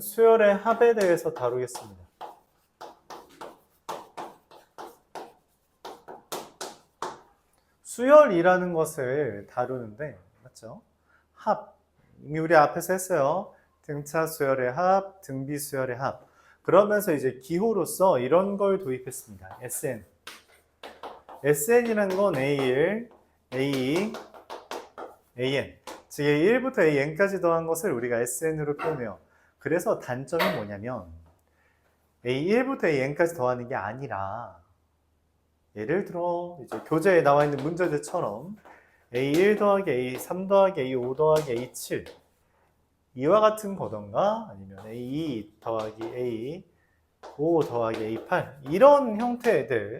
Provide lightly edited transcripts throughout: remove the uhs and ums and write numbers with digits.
수열의 합에 대해서 다루겠습니다. 수열이라는 것을 다루는데, 맞죠? 합. 이미 우리 앞에서 했어요. 등차 수열의 합, 등비 수열의 합. 그러면서 이제 기호로서 이런 걸 도입했습니다. SN. SN이라는 건 A1, A2, AN. 즉 A1부터 AN까지 더한 것을 우리가 SN으로 표현해요. 그래서 단점이 뭐냐면 A1부터 AN까지 더하는 게 아니라, 예를 들어 이제 교재에 나와 있는 문제들처럼 A1 더하기 A3 더하기 A5 더하기 A7 이와 같은 거던가, 아니면 A2 더하기 A5 더하기 A8 이런 형태들,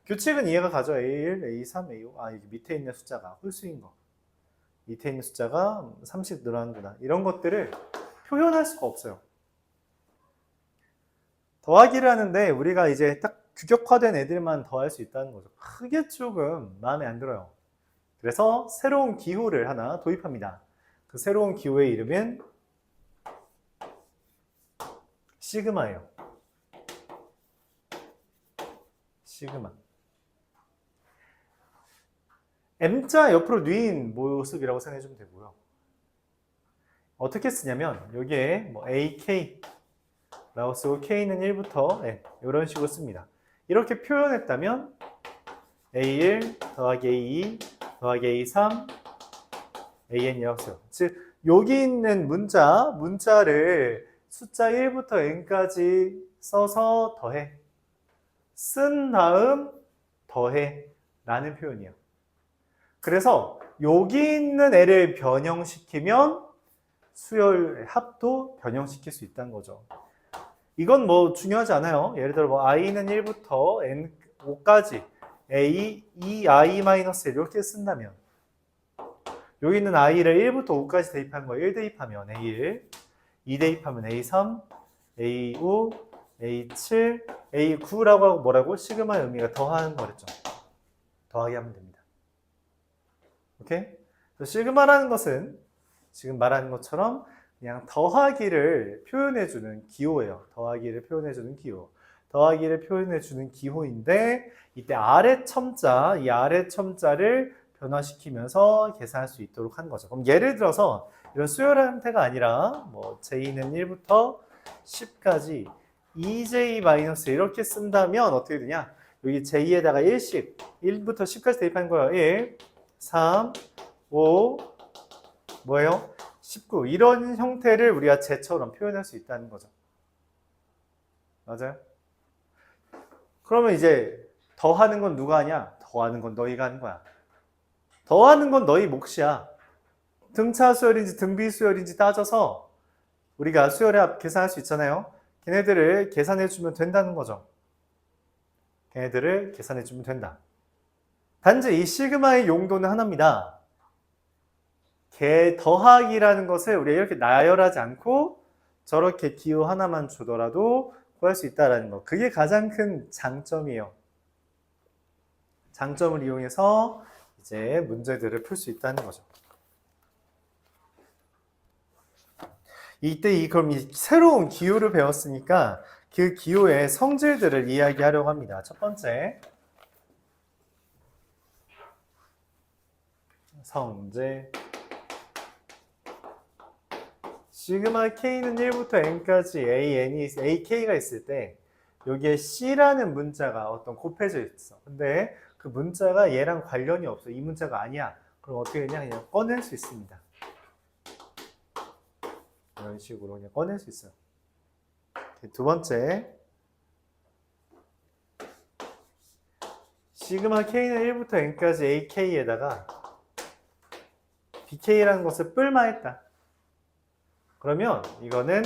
규칙은 이해가 가죠. A1, A3, A5. 아, 여기 밑에 있는 숫자가 홀수인 거, 밑에 있는 숫자가 30 늘어나는구나, 이런 것들을 표현할 수가 없어요. 더하기를 하는데 우리가 이제 딱 규격화된 애들만 더할 수 있다는 거죠. 크게 조금 마음에 안 들어요. 그래서 새로운 기호를 하나 도입합니다. 그 새로운 기호의 이름은 시그마예요. 시그마. M자 옆으로 뉘인 모습이라고 생각해주면 되고요. 어떻게 쓰냐면 여기에 뭐 AK 라고 쓰고 K는 1부터 N 이런 식으로 씁니다. 이렇게 표현했다면 A1 더하기 A2 더하기 A3 AN이라고 써요. 즉 여기 있는 문자를 숫자 1부터 N까지 써서 더해, 쓴 다음 더해 라는 표현이에요. 그래서 여기 있는 애를 변형시키면 수열 합도 변형시킬 수 있다는 거죠. 이건 뭐 중요하지 않아요. 예를 들어 뭐 i는 1부터 n 5까지 a 2i-1 이렇게 쓴다면, 여기 있는 i를 1부터 5까지 대입한 거 1 대입하면 a1, 2 대입하면 a3, a5, a7, a9라고 하고 뭐라고? 시그마의 의미가 더하는 거랬죠. 더하기 하면 됩니다. 오케이? 시그마라는 것은 지금 말하는 것처럼 그냥 더하기를 표현해주는 기호예요. 더하기를 표현해주는 기호. 더하기를 표현해주는 기호인데, 이때 아래 첨자, 이 아래 첨자를 변화시키면서 계산할 수 있도록 한 거죠. 그럼 예를 들어서 이런 수열 형태가 아니라 뭐 J는 1부터 10까지 2J- 이렇게 쓴다면 어떻게 되냐? 여기 J에다가 1씩 1부터 10까지 대입하는 거예요. 1, 3, 5, 뭐예요? 19. 이런 형태를 우리가 쟤처럼 표현할 수 있다는 거죠. 맞아요? 그러면 이제 더하는 건 누가 하냐? 더하는 건 너희가 하는 거야. 더하는 건 너희 몫이야. 등차 수열인지 등비 수열인지 따져서 우리가 수열의 합 계산할 수 있잖아요. 걔네들을 계산해주면 된다는 거죠. 걔네들을 계산해주면 된다. 단지 이 시그마의 용도는 하나입니다. 더하기라는 것을 우리가 이렇게 나열하지 않고 저렇게 기호 하나만 주더라도 구할 수 있다는 거. 그게 가장 큰 장점이에요. 장점을 이용해서 이제 문제들을 풀 수 있다는 거죠. 이때 그럼 이 새로운 기호를 배웠으니까 그 기호의 성질들을 이야기하려고 합니다. 첫 번째, 성질. 시그마 K는 1부터 N까지 AK가 있을 때 여기에 C라는 문자가 어떤 곱해져 있어. 근데 그 문자가 얘랑 관련이 없어. 이 문자가 아니야. 그럼 어떻게 되냐? 그냥 꺼낼 수 있습니다. 이런 식으로 그냥 꺼낼 수 있어요. 두 번째, 시그마 K는 1부터 N까지 AK에다가 BK라는 것을 뿔마했다. 그러면 이거는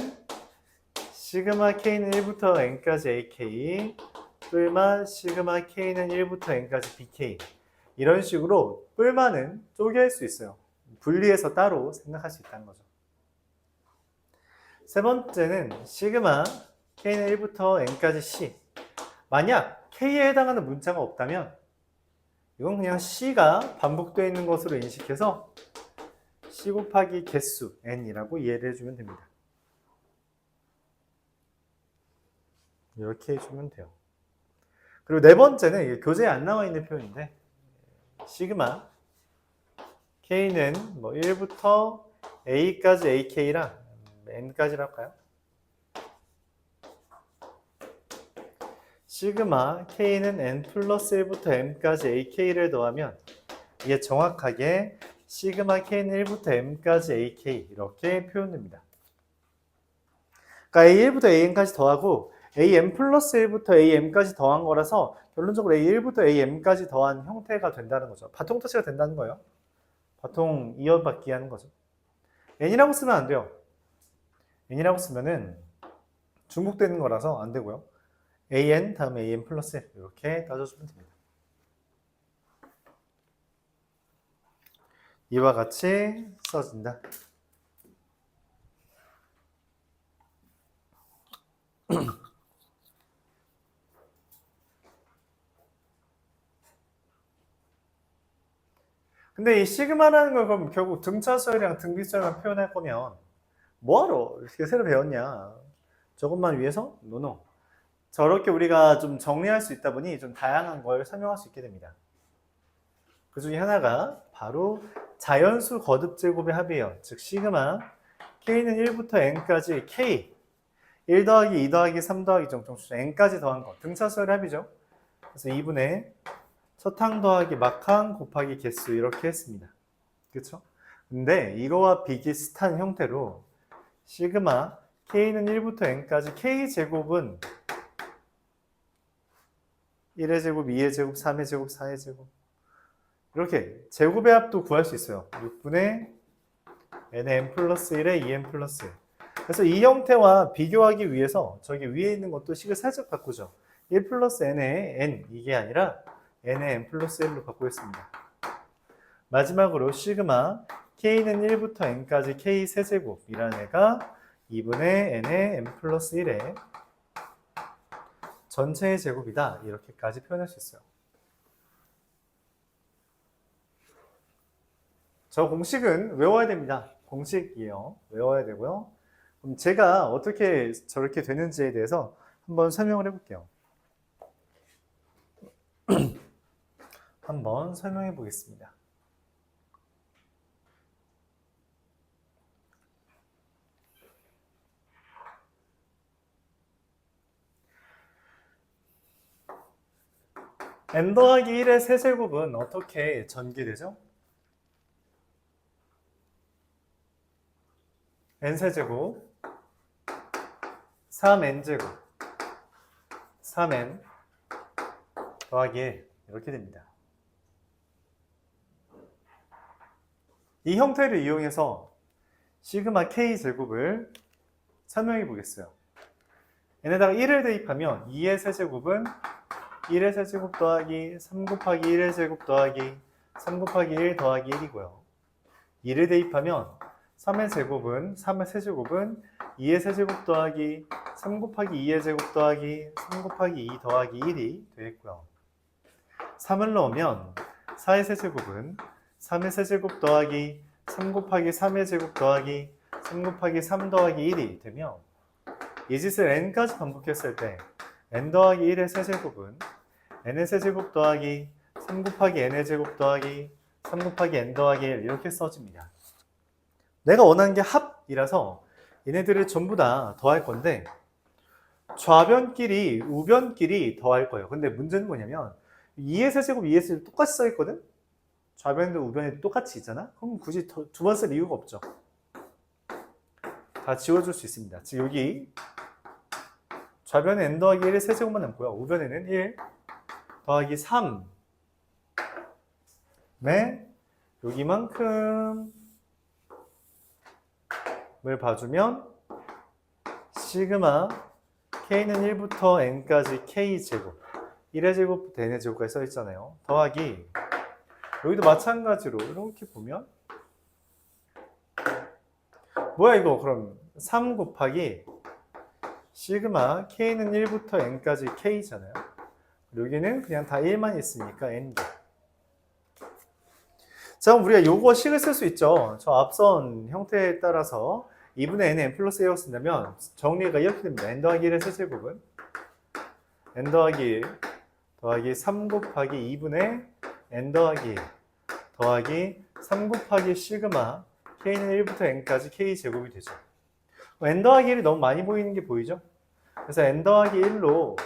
시그마 K는 1부터 N까지 AK 뿔마 시그마 K는 1부터 N까지 BK, 이런 식으로 뿔마는 쪼개할 수 있어요. 분리해서 따로 생각할 수 있다는 거죠. 세 번째는 시그마 K는 1부터 N까지 C. 만약 K에 해당하는 문자가 없다면 이건 그냥 C가 반복되어 있는 것으로 인식해서 C 곱하기 개수 N이라고 이해를 해주면 됩니다. 이렇게 해주면 돼요. 그리고 네 번째는 이게 교재에 안 나와 있는 표현인데 시그마 K는 뭐 1부터 A까지 AK랑 N까지라고 할까요? 시그마 K는 N 플러스 1부터 M까지 AK를 더하면 이게 정확하게 시그마 K는 1부터 M까지 AK 이렇게 표현됩니다. 그러니까 A1부터 AN까지 더하고 AM 플러스 1부터 AM까지 더한 거라서 결론적으로 A1부터 AM까지 더한 형태가 된다는 거죠. 바통 터치가 된다는 거예요. 바통 이어받기 하는 거죠. N이라고 쓰면 안 돼요. N이라고 쓰면은 중복되는 거라서 안 되고요. AN 다음에 AM 플러스 1 이렇게 따져주면 됩니다. 이와 같이 써진다. 근데 이 시그마라는 걸 그럼 결국 등차수열이랑 등비수열만 표현할 거면 뭐하러 이렇게 새로 배웠냐? 저것만 위해서? 노노. 저렇게 우리가 좀 정리할 수 있다 보니 좀 다양한 걸 설명할 수 있게 됩니다. 그 중에 하나가 바로 자연수 거듭 제곱의 합이에요. 즉 시그마 K는 1부터 N까지 K 1 더하기 2 더하기 3 더하기 정정수 N까지 더한 거 등차수열의 합이죠. 그래서 2분의 첫항 더하기 막항 곱하기 개수 이렇게 했습니다. 그렇죠? 근데 이거와 비슷한 형태로 시그마 K는 1부터 N까지 K제곱은 1의 제곱, 2의 제곱, 3의 제곱, 4의 제곱 이렇게 제곱의 합도 구할 수 있어요. 6분의 n의 n 플러스 1에 2n 플러스 1. 그래서 이 형태와 비교하기 위해서 저기 위에 있는 것도 식을 살짝 바꾸죠. 1 플러스 n의 n 이게 아니라 n의 n 플러스 1로 바꾸겠습니다. 마지막으로 시그마 k는 1부터 n까지 k 세제곱이라는 애가 2분의 n의 n 플러스 1의 전체의 제곱이다. 이렇게까지 표현할 수 있어요. 저 공식은 외워야 됩니다. 공식이에요. 외워야 되고요. 그럼 제가 어떻게 저렇게 되는지에 대해서 한번 설명을 해볼게요. 한번 설명해 보겠습니다. n 더하기 1의 세제곱은 어떻게 전개되죠? n세제곱 3n제곱 3n 더하기 1 이렇게 됩니다. 이 형태를 이용해서 시그마 k제곱을 설명해 보겠어요. n에다가 1을 대입하면 2의 세제곱은 1의 세제곱 더하기 3 곱하기 1의 제곱 더하기 3 곱하기 1 더하기 1이고요. 2를 대입하면 3의 제곱은 3의 세제곱은 2의 세제곱 더하기 3 곱하기 2의 제곱 더하기 3 곱하기 2 더하기 1이 되겠고요. 3을 넣으면 4의 세제곱은 3의 세제곱 더하기 3 곱하기 3의 제곱 더하기 3 곱하기 3 더하기 1이 되며 이 짓을 n까지 반복했을 때 n 더하기 1의 세제곱은 n의 세제곱 더하기 3 곱하기 n의 제곱 더하기 3 곱하기 n 더하기 1 이렇게 써집니다. 내가 원하는 게 합이라서 얘네들을 전부 다 더할 건데 좌변끼리 우변끼리 더할 거예요. 근데 문제는 뭐냐면 2의 세제곱 2의 세제곱 똑같이 써 있거든? 좌변도 우변에도 똑같이 있잖아? 그럼 굳이 두 번 쓸 이유가 없죠. 다 지워줄 수 있습니다. 즉 여기 좌변에 n 더하기 1의 세제곱만 남고요. 우변에는 1 더하기 3의 여기만큼 을 봐주면 시그마 k는 1부터 n까지 k제곱 1의 제곱부터 n의 제곱까지 써있잖아요. 더하기 여기도 마찬가지로 이렇게 보면 뭐야 이거 그럼 3 곱하기 시그마 k는 1부터 n까지 k잖아요. 여기는 그냥 다 1만 있으니까 n개. 자, 그럼 우리가 요거 식을 쓸 수 있죠. 저 앞선 형태에 따라서 2분의 n에 n 플러스 1을 쓴다면 정리가 이렇게 됩니다. n 더하기 1의 세제곱은 n 더하기 1 더하기 3 곱하기 2분의 n 더하기 1 더하기 3 곱하기 시그마 k는 1부터 n까지 k제곱이 되죠. n 더하기 1이 너무 많이 보이는 게 보이죠? 그래서 n 더하기 1로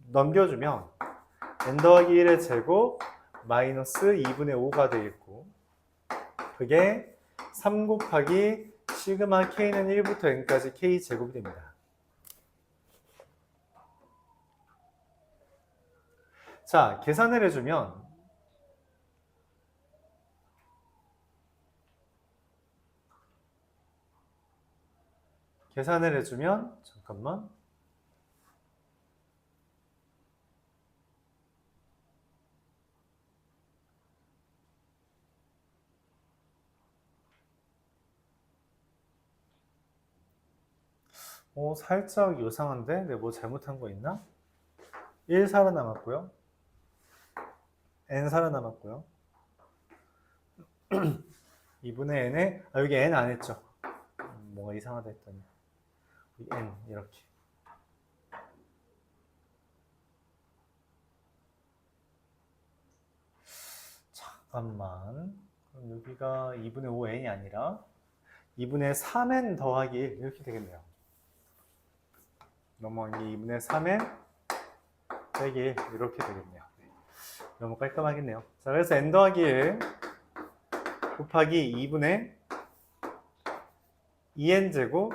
넘겨주면 n 더하기 1의 제곱 마이너스 2분의 5가 되겠고, 그게 3 곱하기 시그마 k는 1부터 n까지 k제곱이 됩니다. 자, 계산을 해주면 잠깐만. 살짝 요상한데? 내가 뭐 잘못한 거 있나? 1 살아남았고요. n 살아남았고요. 2분의 n에, 여기 n 안 했죠? 뭔가 이상하다 했더니. n, 이렇게. 잠깐만. 그럼 여기가 2분의 5n이 아니라 2분의 3n 더하기 1 이렇게 되겠네요. 넘어간 게 2분의 3n 빼기 1 이렇게 되겠네요. 너무 깔끔하겠네요. 자, 그래서 n 더하기 1 곱하기 2분의 2n 제곱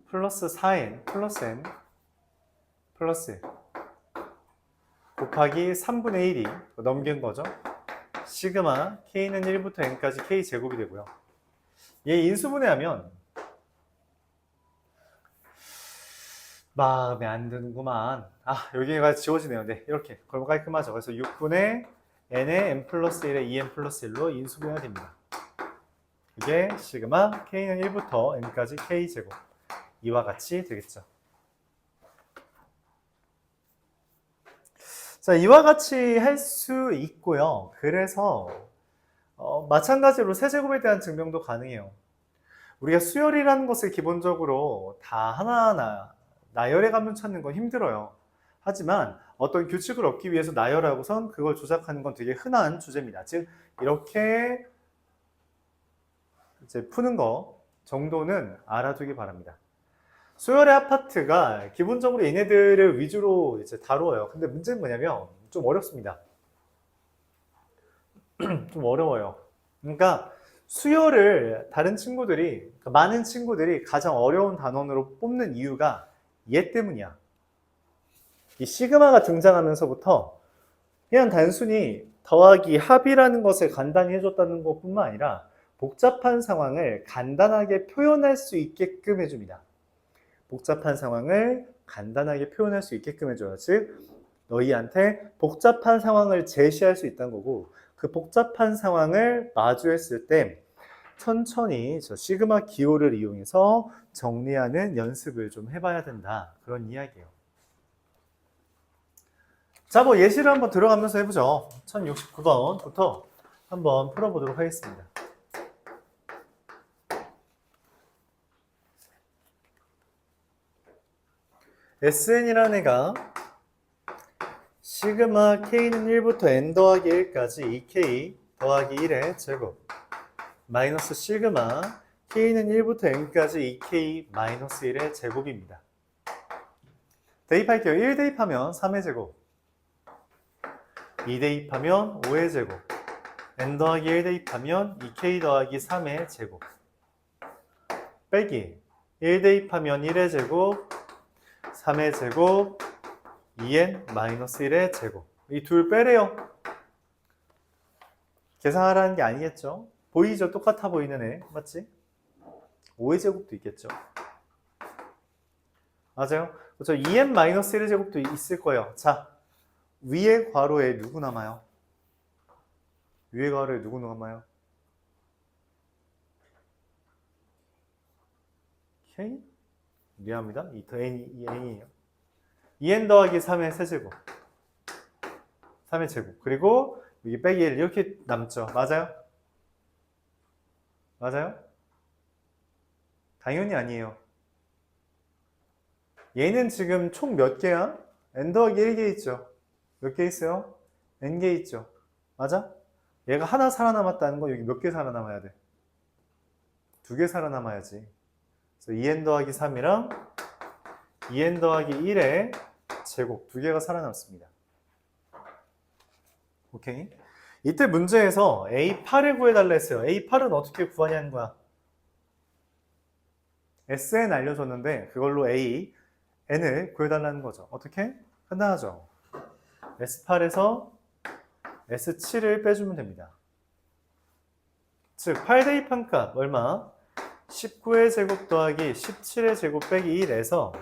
플러스 4n 플러스 n 플러스 1 곱하기 3분의 1이 넘긴 거죠. 시그마 k는 1부터 n까지 k제곱이 되고요. 얘 인수분해하면 마음에 안 드는구만. 여기가 지워지네요. 네, 이렇게 그럼 깔끔하죠. 그래서 6분의 n의 n 플러스 1의 2n 플러스 1로 인수분해가 됩니다. 그게 시그마 k는 1부터 n까지 k제곱 이와 같이 되겠죠. 자, 이와 같이 할 수 있고요. 그래서 마찬가지로 세제곱에 대한 증명도 가능해요. 우리가 수열이라는 것을 기본적으로 다 하나하나 나열해 가면 찾는 건 힘들어요. 하지만 어떤 규칙을 얻기 위해서 나열하고선 그걸 조작하는 건 되게 흔한 주제입니다. 즉 이렇게 이제 푸는 거 정도는 알아두기 바랍니다. 수열의 아파트가 기본적으로 얘네들을 위주로 이제 다루어요. 근데 문제는 뭐냐면 좀 어렵습니다. 좀 어려워요. 그러니까 수열을 다른 친구들이, 많은 친구들이 가장 어려운 단원으로 뽑는 이유가 얘 때문이야. 이 시그마가 등장하면서부터 그냥 단순히 더하기 합이라는 것을 간단히 해줬다는 것뿐만 아니라 복잡한 상황을 간단하게 표현할 수 있게끔 해줍니다. 복잡한 상황을 간단하게 표현할 수 있게끔 해줘요. 즉 너희한테 복잡한 상황을 제시할 수 있다는 거고, 그 복잡한 상황을 마주했을 때 천천히 저 시그마 기호를 이용해서 정리하는 연습을 좀 해봐야 된다, 그런 이야기예요. 자, 뭐 예시를 한번 들어가면서 해보죠. 1069번부터 한번 풀어보도록 하겠습니다. SN이라는 애가 시그마 K는 1부터 N 더하기 1까지 2K 더하기 1의 제곱 마이너스 시그마 K는 1부터 N까지 2K 마이너스 1의 제곱입니다. 대입할게요. 1 대입하면 3의 제곱, 2 대입하면 5의 제곱, N 더하기 1 대입하면 2K 더하기 3의 제곱, 빼기 1 대입하면 1의 제곱, 3의 제곱, 2n 마이너스 1의 제곱. 이 둘 빼래요. 계산하라는 게 아니겠죠? 보이죠? 똑같아 보이는 애. 맞지? 5의 제곱도 있겠죠. 맞아요? 그렇죠? 2n 마이너스 1의 제곱도 있을 거예요. 자, 위의 괄호에 누구 남아요? 위의 괄호에 누구 남아요? K? 미안합니다. 이 더 n이에요. 2n 더하기 3의 세제곱, 3의 제곱, 그리고 여기 빼기 1 이렇게 남죠. 맞아요? 맞아요? 당연히 아니에요. 얘는 지금 총 몇 개야? n 더하기 1개 있죠. 몇 개 있어요? n개 있죠. 맞아? 얘가 하나 살아남았다는 건 여기 몇 개 살아남아야 돼? 2개 살아남아야지. 그래서 2n 더하기 3이랑 2n 더하기 1의 제곱 2개가 살아남습니다. 오케이? 이때 문제에서 A8을 구해달라 했어요. A8은 어떻게 구하냐는 거야. SN 알려줬는데 그걸로 A, N을 구해달라는 거죠. 어떻게? 간단하죠. S8에서 S7을 빼주면 됩니다. 즉 8 대입한 값 얼마? 19의 제곱 더하기 17의 제곱 빼기 1에서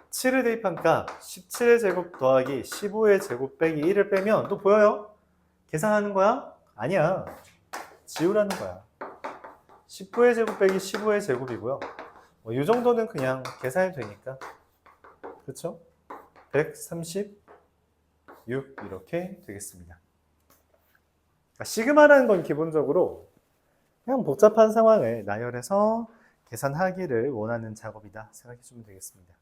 7을 대입한 값 17의 제곱 더하기 15의 제곱 빼기 1을 빼면 또 보여요? 계산하는 거야? 아니야. 지우라는 거야. 19의 제곱 빼기 15의 제곱이고요. 이 정도는 그냥 계산이 되니까. 그렇죠? 136 이렇게 되겠습니다. 시그마라는 건 기본적으로 그냥 복잡한 상황을 나열해서 계산하기를 원하는 작업이다 생각해 주면 되겠습니다.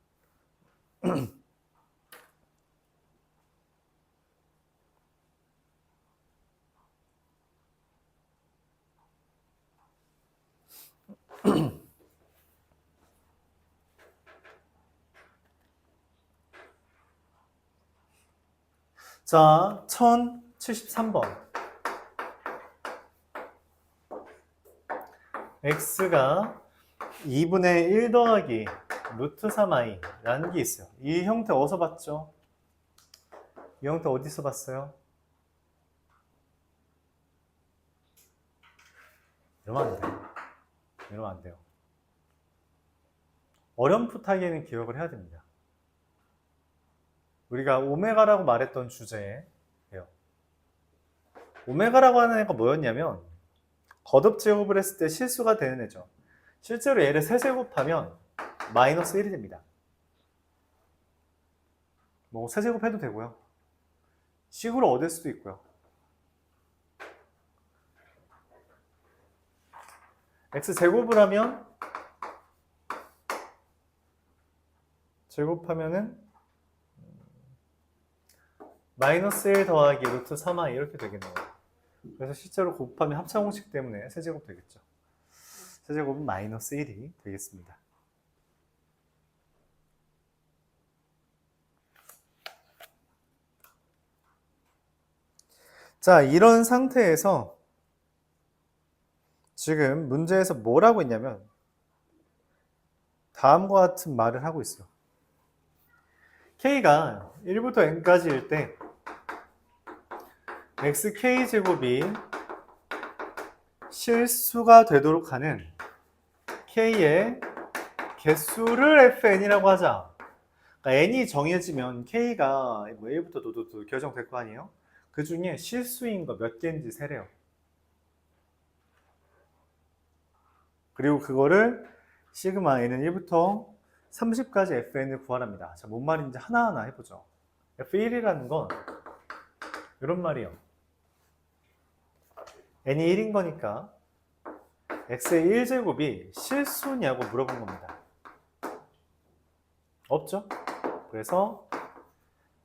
자, 1073번. x가 2분의 1 더하기 루트 3i 라는 게 있어요. 이 형태 어디서 봤죠? 이 형태 어디서 봤어요? 이러면 안 돼요. 이러면 안 돼요. 어렴풋하게는 기억을 해야 됩니다. 우리가 오메가라고 말했던 주제예요. 오메가라고 하는 애가 뭐였냐면 거듭 제곱을 했을 때 실수가 되는 애죠. 실제로 얘를 세제곱하면 마이너스 1이 됩니다. 뭐 세제곱해도 되고요. 식으로 얻을 수도 있고요. x제곱을 하면 제곱하면은 마이너스 1 더하기 루트 3i 이렇게 되겠네요. 그래서 실제로 곱하면 합차공식 때문에 세제곱 되겠죠. 세제곱은 마이너스 1이 되겠습니다. 자, 이런 상태에서 지금 문제에서 뭐라고 했냐면 다음과 같은 말을 하고 있어요. k가 1부터 n까지일 때 xk제곱이 실수가 되도록 하는 k의 개수를 fn이라고 하자. 그러니까 n이 정해지면 k가 뭐 1부터 노도 결정될 거 아니에요? 그 중에 실수인 거 몇 개인지 세래요. 그리고 그거를 시그마 n은 1부터 30까지 fn을 구하랍니다. 자, 뭔 말인지 하나하나 해보죠. f1이라는 건 이런 말이에요. n이 1인 거니까 x의 1제곱이 실수냐고 물어본 겁니다. 없죠? 그래서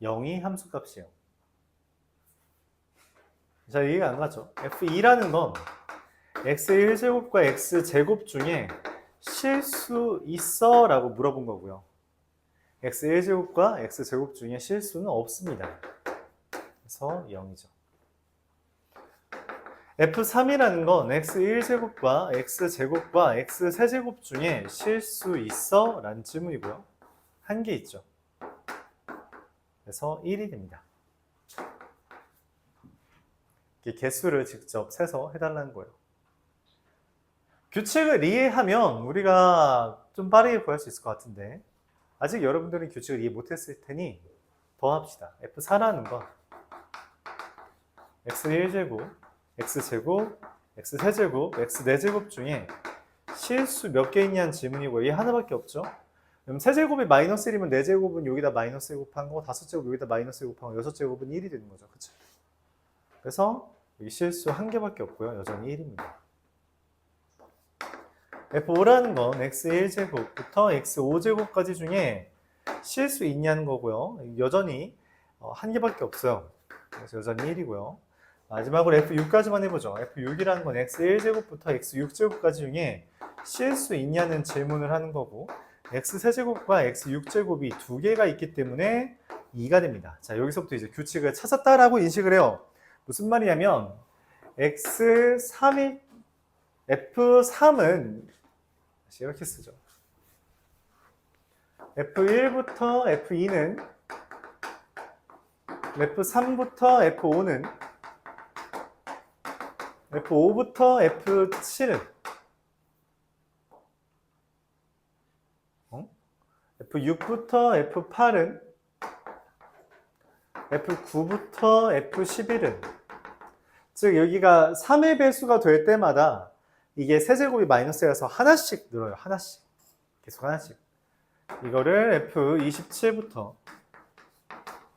0이 함수값이에요. 자, 이해가 안 가죠? f2라는 건 x의 1제곱과 x제곱 중에 실수 있어? 라고 물어본 거고요. x의 1제곱과 x제곱 중에 실수는 없습니다. 그래서 0이죠. f3이라는 건 x1제곱과 x제곱과 x세제곱 중에 실수 있어? 라는 질문이고요. 한 개 있죠. 그래서 1이 됩니다. 개수를 직접 세서 해달라는 거예요. 규칙을 이해하면 우리가 좀 빠르게 구할 수 있을 것 같은데 아직 여러분들은 규칙을 이해 못했을 테니 더 합시다. f4라는 건 x1제곱, x제곱, x세제곱, x4제곱 중에 실수 몇 개 있냐는 질문이고 얘 하나밖에 없죠. 그럼 세제곱이 마이너스 1이면 4제곱은 여기다 마이너스 1 곱한 거, 5제곱 여기다 마이너스 1 곱한 거, 6제곱은 1이 되는 거죠. 그쵸? 그래서 여기 실수 한 개밖에 없고요. 여전히 1입니다. F5라는 건 x1제곱부터 x5제곱까지 중에 실 수 있냐는 거고요. 여전히 한 개밖에 없어요. 그래서 여전히 1이고요. 마지막으로 F6까지만 해보죠. F6이라는 건 x1제곱부터 x6제곱까지 중에 실 수 있냐는 질문을 하는 거고, x3제곱과 x6제곱이 두 개가 있기 때문에 2가 됩니다. 자, 여기서부터 이제 규칙을 찾았다라고 인식을 해요. 무슨 말이냐면 F3은 이렇게 쓰죠. F1부터 F2는, F3부터 F5는, F5부터 F7은, F6부터 F8은, F9부터 F11은, 즉 여기가 3의 배수가 될 때마다 이게 세제곱이 마이너스여서 하나씩 늘어요. 하나씩. 계속 하나씩. 이거를 F27부터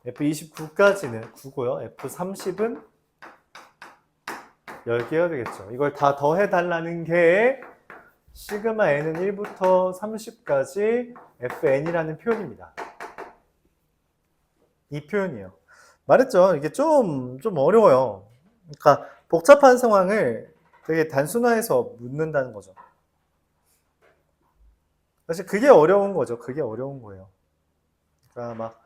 F29까지는 9고요. F30은 10개가 되겠죠. 이걸 다 더해달라는 게 시그마 n은 1부터 30까지 fn이라는 표현입니다. 이 표현이에요. 말했죠. 이게 좀 어려워요. 그러니까 복잡한 상황을 되게 단순화해서 묻는다는 거죠. 사실 그게 어려운 거죠. 그게 어려운 거예요. 그러니까 막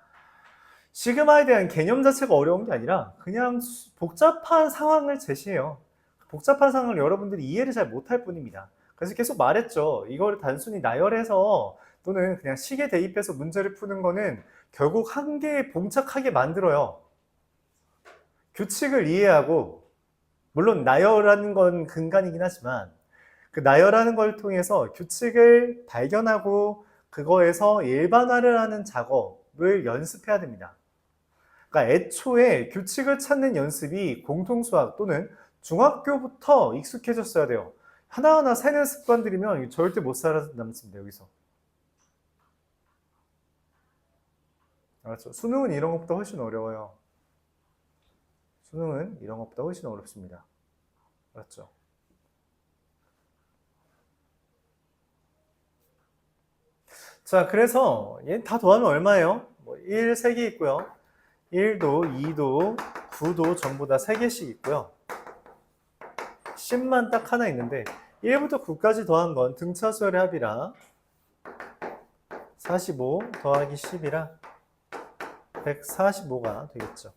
시그마에 대한 개념 자체가 어려운 게 아니라 그냥 복잡한 상황을 제시해요. 복잡한 상황을 여러분들이 이해를 잘 못할 뿐입니다. 그래서 계속 말했죠. 이걸 단순히 나열해서 또는 그냥 식에 대입해서 문제를 푸는 거는 결국 한계에 봉착하게 만들어요. 규칙을 이해하고, 물론 나열하는 건 근간이긴 하지만 그 나열하는 걸 통해서 규칙을 발견하고 그거에서 일반화를 하는 작업을 연습해야 됩니다. 그러니까 애초에 규칙을 찾는 연습이 공통수학 또는 중학교부터 익숙해졌어야 돼요. 하나하나 세는 습관들이면 절대 못 살아남습니다. 여기서. 알았죠? 수능은 이런 것보다 훨씬 어려워요. 수능은 이런 것보다 훨씬 어렵습니다. 알았죠? 자, 그래서 얘 다 더하면 얼마예요? 1 3개 있고요. 1도, 2도, 9도 전부 다 3개씩 있고요. 10만 딱 하나 있는데 1부터 9까지 더한 건 등차수열의 합이라 45 더하기 10이라 145가 되겠죠.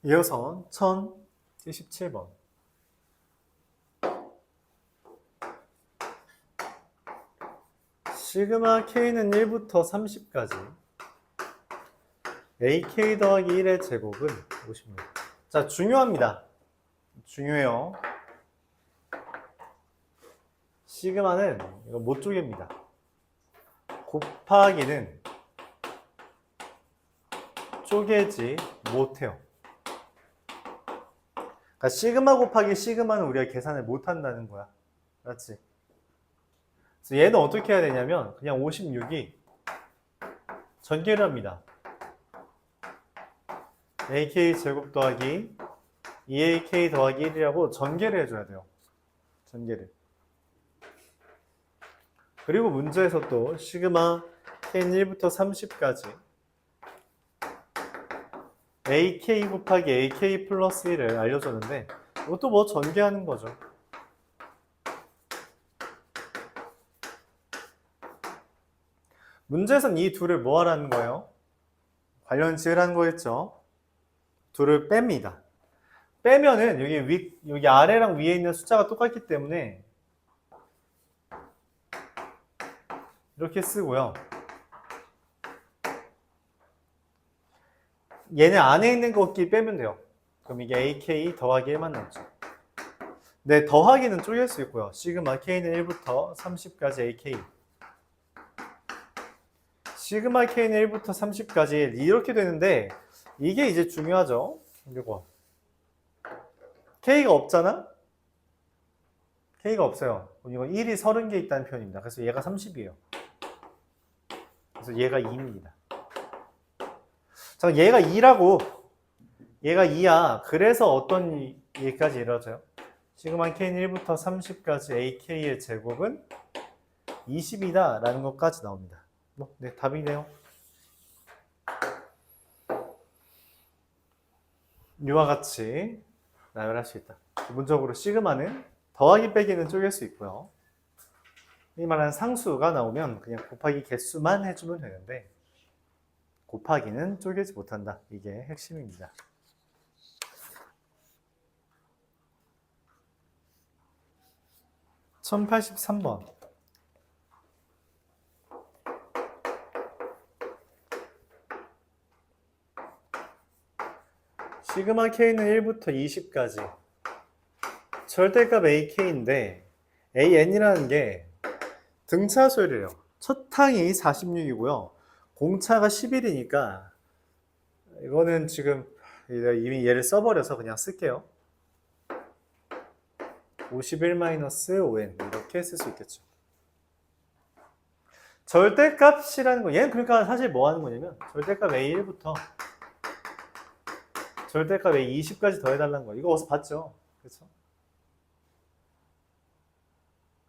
이어서 1077번. 시그마 k는 1부터 30까지 ak 더하기 1의 제곱은 56. 자, 중요합니다. 중요해요. 시그마는 이거 못 쪼갭니다. 곱하기는 쪼개지 못해요. 그러니까 시그마 곱하기 시그마는 우리가 계산을 못한다는 거야. 맞지? 그래서 얘는 어떻게 해야 되냐면 그냥 56이 전개를 합니다. ak 제곱 더하기 2ak 더하기 1이라고 전개를 해줘야 돼요. 전개를. 그리고 문제에서 또 시그마 k는 1부터 30까지 ak 곱하기 ak 플러스 1을 알려줬는데 이것도 뭐 전개하는 거죠. 문제에서는 이 둘을 뭐 하라는 거예요? 관련 지으라는 거겠죠. 둘을 뺍니다. 빼면은 여기 아래랑 위에 있는 숫자가 똑같기 때문에 이렇게 쓰고요. 얘네 안에 있는 것끼리 빼면 돼요. 그럼 이게 ak 더하기 1만 남죠. 네, 더하기는 쪼갤 수 있고요. 시그마 k는 1부터 30까지 ak. 시그마 k는 1부터 30까지 이렇게 되는데 이게 이제 중요하죠. 이거. K가 없잖아? K가 없어요. 이건 1이 30개 있다는 표현입니다. 그래서 얘가 30이에요. 그래서 얘가 2입니다. 자, 얘가 2라고. 얘가 2야. 그래서 어떤 얘기까지 이루어져요? 시그마 K는 1부터 30까지 AK의 제곱은 20이다 라는 것까지 나옵니다. 네, 답이네요. 이와 같이 나열할 수 있다. 기본적으로 시그마는 더하기 빼기는 쪼갤 수 있고요. 이 말하는 상수가 나오면 그냥 곱하기 개수만 해주면 되는데 곱하기는 쪼개지 못한다. 이게 핵심입니다. (1083번) 시그마 K는 1부터 20까지 절대값 AK인데 AN이라는 게 등차수열이에요. 첫 항이 46이고요. 공차가 11이니까 이거는 지금 이미 얘를 써버려서 그냥 쓸게요. 51-5n 이렇게 쓸 수 있겠죠. 절대값이라는 거, 얘는 그러니까 사실 뭐 하는 거냐면 절대값 A1부터 절대값 A20까지 더해달라는 거. 이거 어디서 봤죠? 그렇죠?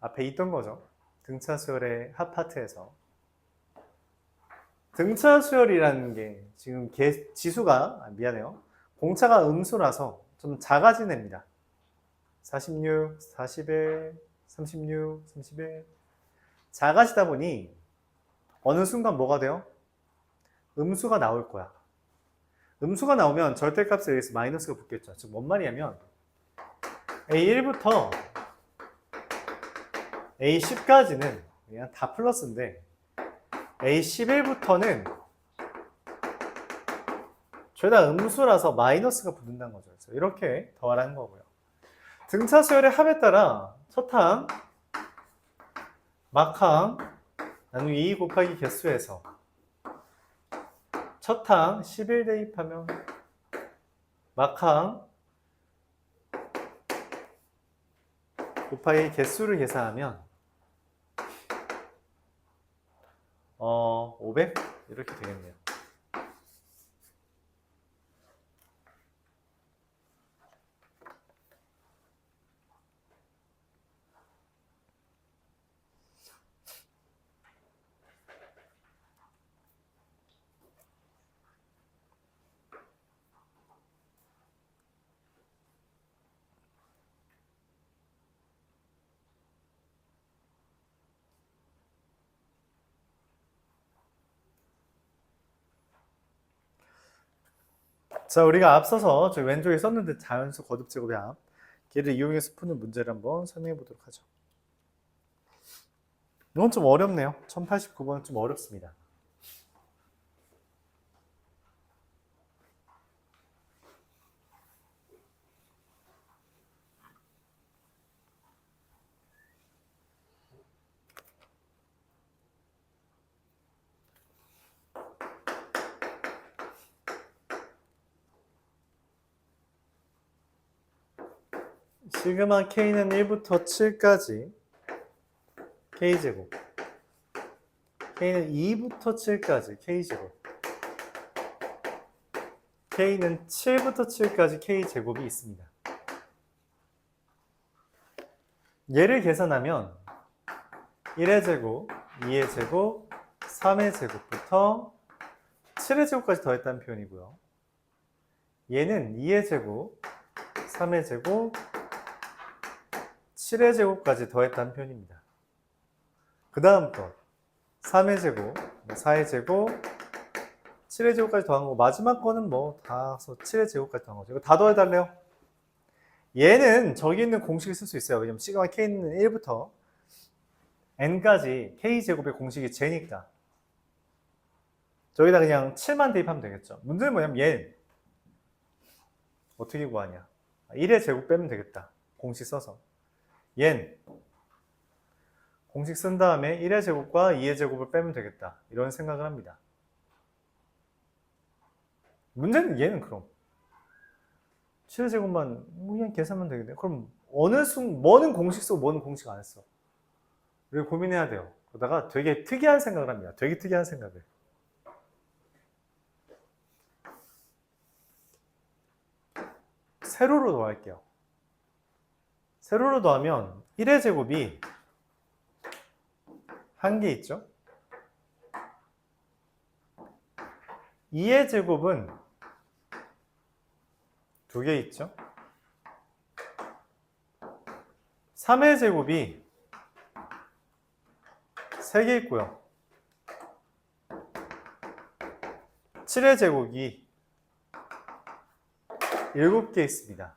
앞에 있던 거죠. 등차수열의 합파트에서. 등차수열이라는 게 지금 지수가 미안해요. 공차가 음수라서 좀 작아진 애입니다. 46, 41, 36, 31 작아지다 보니 어느 순간 뭐가 돼요? 음수가 나올 거야. 음수가 나오면 절대값에 의해서 마이너스가 붙겠죠. 즉 뭔 말이냐면 A1부터 A10까지는 그냥 다 플러스인데 A11부터는 죄다 음수라서 마이너스가 붙는다는 거죠. 그래서 이렇게 더하라는 거고요. 등차수열의 합에 따라 첫항, 막항 나누기 2 곱하기 개수에서 첫항 11 대입하면 막항 곱하기 개수를 계산하면 500 이렇게 되겠네요. 자, 우리가 앞서서 저 왼쪽에 썼는데 자연수 거듭 제곱의 합 걔를 이용해서 푸는 문제를 한번 설명해 보도록 하죠. 이건 좀 어렵네요. 1089번은 좀 어렵습니다. 시그마 K는 1부터 7까지 K제곱 K는 2부터 7까지 K제곱 K는 7부터 7까지 K제곱이 있습니다. 얘를 계산하면 1의 제곱, 2의 제곱, 3의 제곱부터 7의 제곱까지 더했다는 표현이고요. 얘는 2의 제곱, 3의 제곱, 7의 제곱까지 더했다는 표현입니다. 그 다음 또 3의 제곱, 4의 제곱, 7의 제곱까지 더한 거고 마지막 거는 뭐 다 7의 제곱까지 더한 거죠. 이거 다 더해달래요. 얘는 저기 있는 공식을 쓸 수 있어요. 왜냐면 시그마 K는 1부터 n까지 K제곱의 공식이 J니까 저기다 그냥 7만 대입하면 되겠죠. 문제는 뭐냐면 얘 어떻게 구하냐. 1의 제곱 빼면 되겠다. 공식 써서. 얘는 공식 쓴 다음에 1의 제곱과 2의 제곱을 빼면 되겠다. 이런 생각을 합니다. 문제는 얘는 그럼 7제곱만 그냥 계산하면 되겠네. 그럼 뭐는 공식 쓰고 뭐는 공식 안 써? 이렇게 고민해야 돼요. 그러다가 되게 특이한 생각을 합니다. 되게 특이한 생각을. 세로로 더할게요. 세로로 더하면 1의 제곱이 한 개 있죠? 2의 제곱은 두 개 있죠? 3의 제곱이 3개 있고요. 7의 제곱이 7개 있습니다.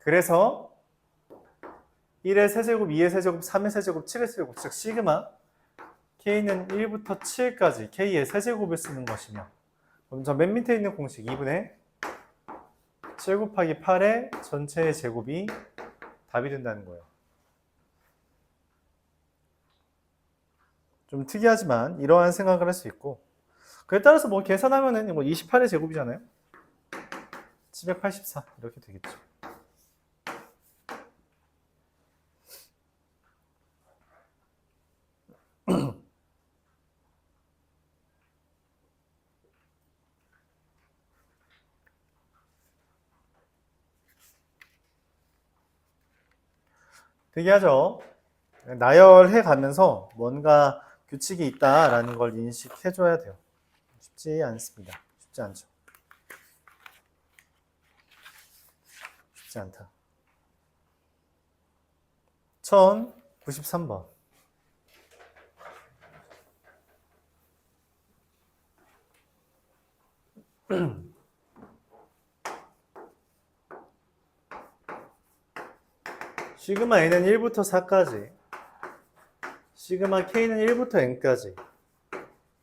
그래서 1의 세제곱, 2의 세제곱, 3의 세제곱, 7의 세제곱, 즉 시그마 K는 1부터 7까지 K의 세제곱을 쓰는 것이며, 그럼 저 맨 밑에 있는 공식 2분의 7 곱하기 8의 전체의 제곱이 답이 된다는 거예요. 좀 특이하지만 이러한 생각을 할 수 있고, 그에 따라서 뭐 계산하면은 뭐 28의 제곱이잖아요. 784 이렇게 되겠죠. 특이하죠? 나열해 가면서 뭔가 규칙이 있다라는 걸 인식해 줘야 돼요. 쉽지 않습니다. 쉽지 않죠. 쉽지 않다. 1093번. 시그마 N은 1부터 4까지, 시그마 K는 1부터 N까지,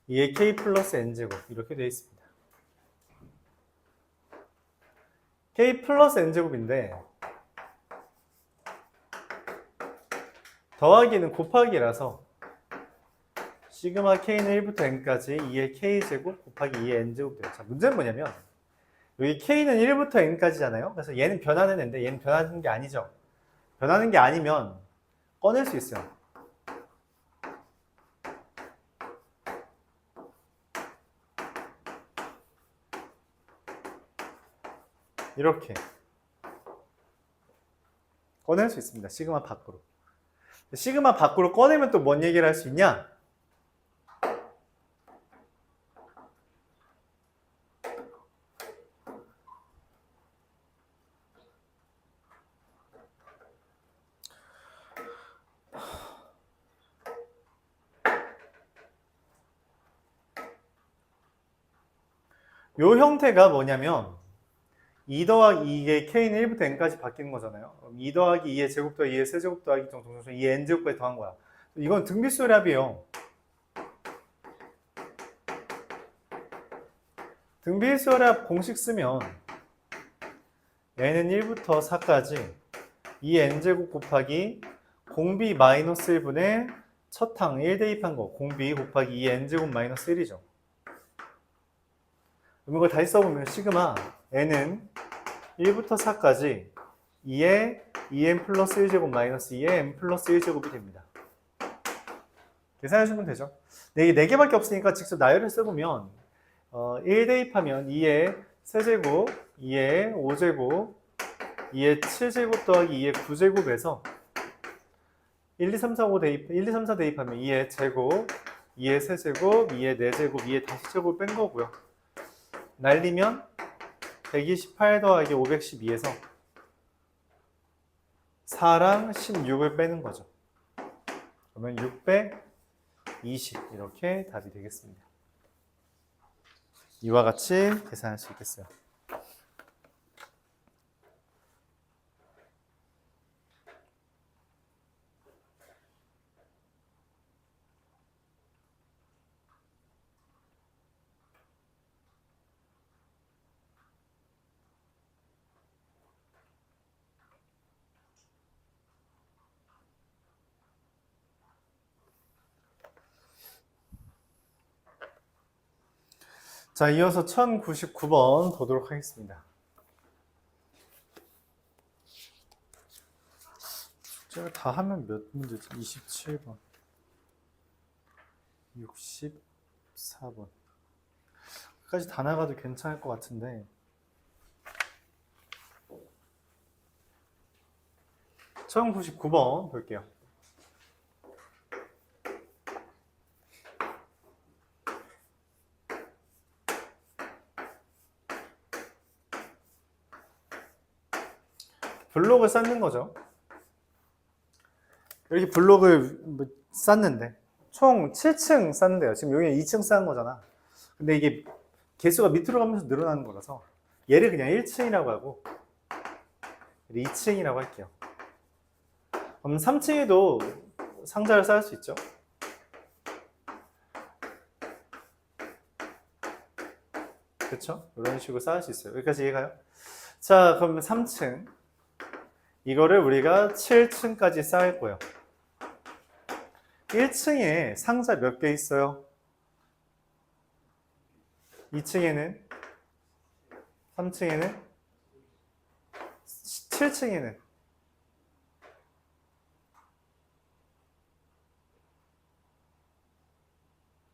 이에 K 플러스 N제곱 이렇게 되어 있습니다. K 플러스 N제곱인데 더하기는 곱하기라서 시그마 K는 1부터 N까지 2의 K제곱 곱하기 2의 N제곱 돼요. 자, 문제는 뭐냐면 여기 K는 1부터 N까지잖아요. 그래서 얘는 변하는 애인데 얘는 변하는 게 아니죠. 변하는 게 아니면 꺼낼 수 있어요. 이렇게 꺼낼 수 있습니다. 시그마 밖으로. 시그마 밖으로 꺼내면 또 뭔 얘기를 할 수 있냐? 요 형태가 뭐냐면 2 더하기 2의 K는 1부터 N까지 바뀌는 거잖아요. 그럼 2 더하기 2의 제곱 더하기 2의 세제곱 더하기 정동수 2의 N제곱까지 더한 거야. 이건 등비수열합이에요. 등비수열합 공식 쓰면 얘는 1부터 4까지 2의 N제곱 곱하기 공비 마이너스 1분의 첫 항 1 대입한 거 공비 곱하기 2의 N제곱 마이너스 1이죠. 그럼 이걸 다시 써보면 시그마 N은 1부터 4까지 2의 2n 플러스 1제곱 마이너스 2의 n 플러스 1제곱이 됩니다. 계산해주면 되죠. 이게 4개밖에 없으니까 직접 나열을 써보면 1 대입하면 2의 세제곱, 2의 5제곱, 2의 7제곱 더하기 2의 9제곱에서 1, 2, 3, 4, 5 대입, 1, 2, 3, 4 대입하면 2의 제곱, 2의 세제곱, 2의 4제곱, 2의 다시 제곱 뺀 거고요. 날리면 128 더하기 512에서 4랑 16을 빼는 거죠. 그러면 620 이렇게 답이 되겠습니다. 이와 같이 계산할 수 있겠어요. 자, 이어서 1099번 보도록 하겠습니다. 제가 다 하면 몇 문제지? 27번, 64번. 끝까지 다 나가도 괜찮을 것 같은데. 처음 99번 볼게요. 블록을 쌓는 거죠. 이렇게 블록을 쌓는데 총 7층 쌓는데요. 지금 여기 2층 쌓은 거잖아. 근데 이게 개수가 밑으로 가면서 늘어나는 거라서 얘를 그냥 1층이라고 하고 2층이라고 할게요. 그럼 3층에도 상자를 쌓을 수 있죠. 그렇죠? 이런 식으로 쌓을 수 있어요. 여기까지 이해가요? 자, 그럼 3층 이거를 우리가 7층까지 쌓을 거예요. 1층에 상자 몇 개 있어요? 2층에는? 3층에는? 7층에는?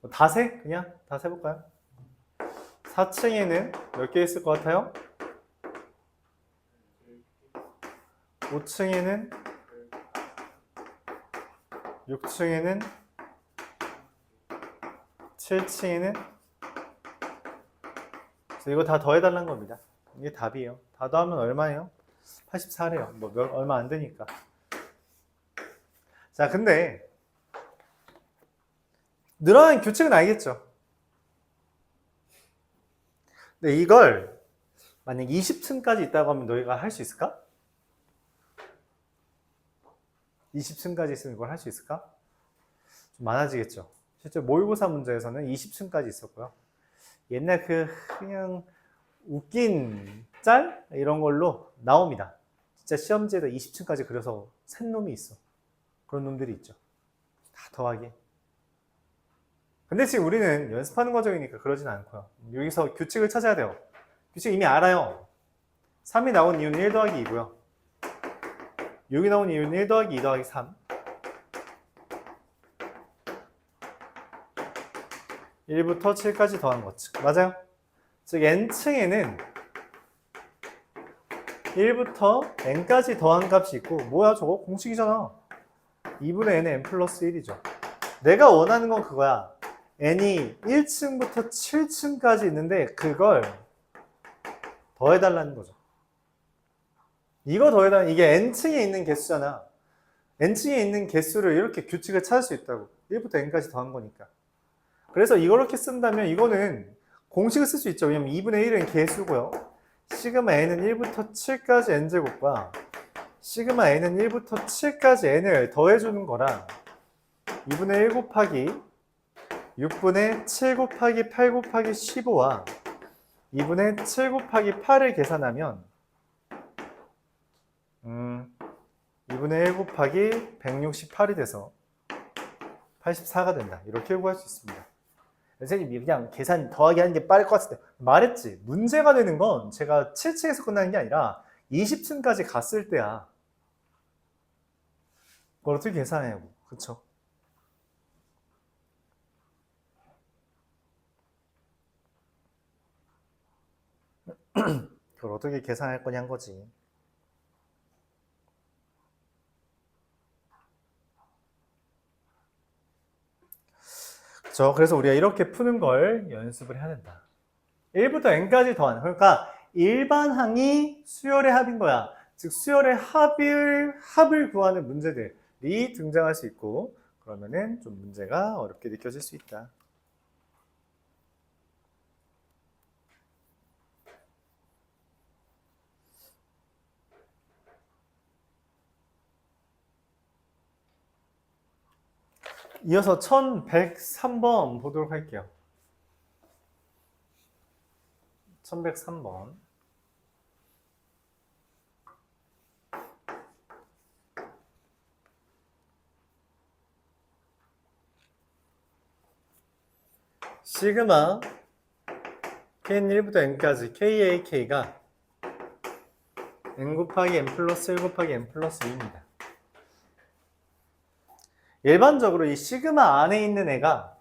다 세? 그냥 다 세볼까요? 4층에는 몇 개 있을 것 같아요? 5층에는? 6층에는? 7층에는? 이거 다 더해달라는 겁니다. 이게 답이에요. 다 더하면 얼마예요? 84래요. 뭐 얼마 안 되니까. 자, 근데 늘어나는 규칙은 알겠죠? 근데 이걸 만약 20층까지 있다고 하면 너희가 할 수 있을까? 20층까지 있으면 이걸 할 수 있을까? 좀 많아지겠죠. 실제 모의고사 문제에서는 20층까지 있었고요. 옛날 그냥 웃긴 짤? 이런 걸로 나옵니다. 진짜 시험지에다 20층까지 그려서 센 놈이 있어. 그런 놈들이 있죠. 다 더하기. 근데 지금 우리는 연습하는 과정이니까 그러진 않고요. 여기서 규칙을 찾아야 돼요. 규칙 이미 알아요. 3이 나온 이유는 1 더하기 2고요. 6이 나온 이유는 1 더하기 2 더하기 3. 1부터 7까지 더한 것. 맞아요? 즉 n층에는 1부터 n까지 더한 값이 있고, 뭐야 저거? 공식이잖아. 2분의 n은 n 플러스 1이죠. 내가 원하는 건 그거야. n이 1층부터 7층까지 있는데 그걸 더해달라는 거죠. 이거 더해달라는, 이게 n층에 있는 개수잖아. n층에 있는 개수를 이렇게 규칙을 찾을 수 있다고. 1부터 n까지 더한 거니까. 그래서 이렇게 쓴다면 이거는 공식을 쓸 수 있죠. 왜냐면 2분의 1은 개수고요. 시그마 n은 1부터 7까지 n제곱과 시그마 n은 1부터 7까지 n을 더해주는 거랑 2분의 1 곱하기 6분의 7 곱하기 8 곱하기 15와 2분의 7 곱하기 8을 계산하면 2분의 1 곱하기 168이 돼서 84가 된다. 이렇게 구할 수 있습니다. 선생님이 그냥 계산 더하기 하는 게 빠를 것 같을 때 말했지. 문제가 되는 건 제가 7층에서 끝나는 게 아니라 20층까지 갔을 때야. 그걸 어떻게 계산하냐고. 그쵸? 그걸 어떻게 계산할 거냐 한 거지. 그렇죠? 그래서 우리가 이렇게 푸는 걸 연습을 해야 된다. 1부터 n까지 더하는, 그러니까 일반항이 수열의 합인 거야. 즉 수열의 합을 구하는 문제들이 등장할 수 있고, 그러면은 좀 문제가 어렵게 느껴질 수 있다. 이어서 1103번 보도록 할게요. 1103번. 시그마 k는 1부터 n까지 kak가 n 곱하기 n 플러스 1 곱하기 n 플러스 2입니다. 일반적으로 이 시그마 안에 있는 애가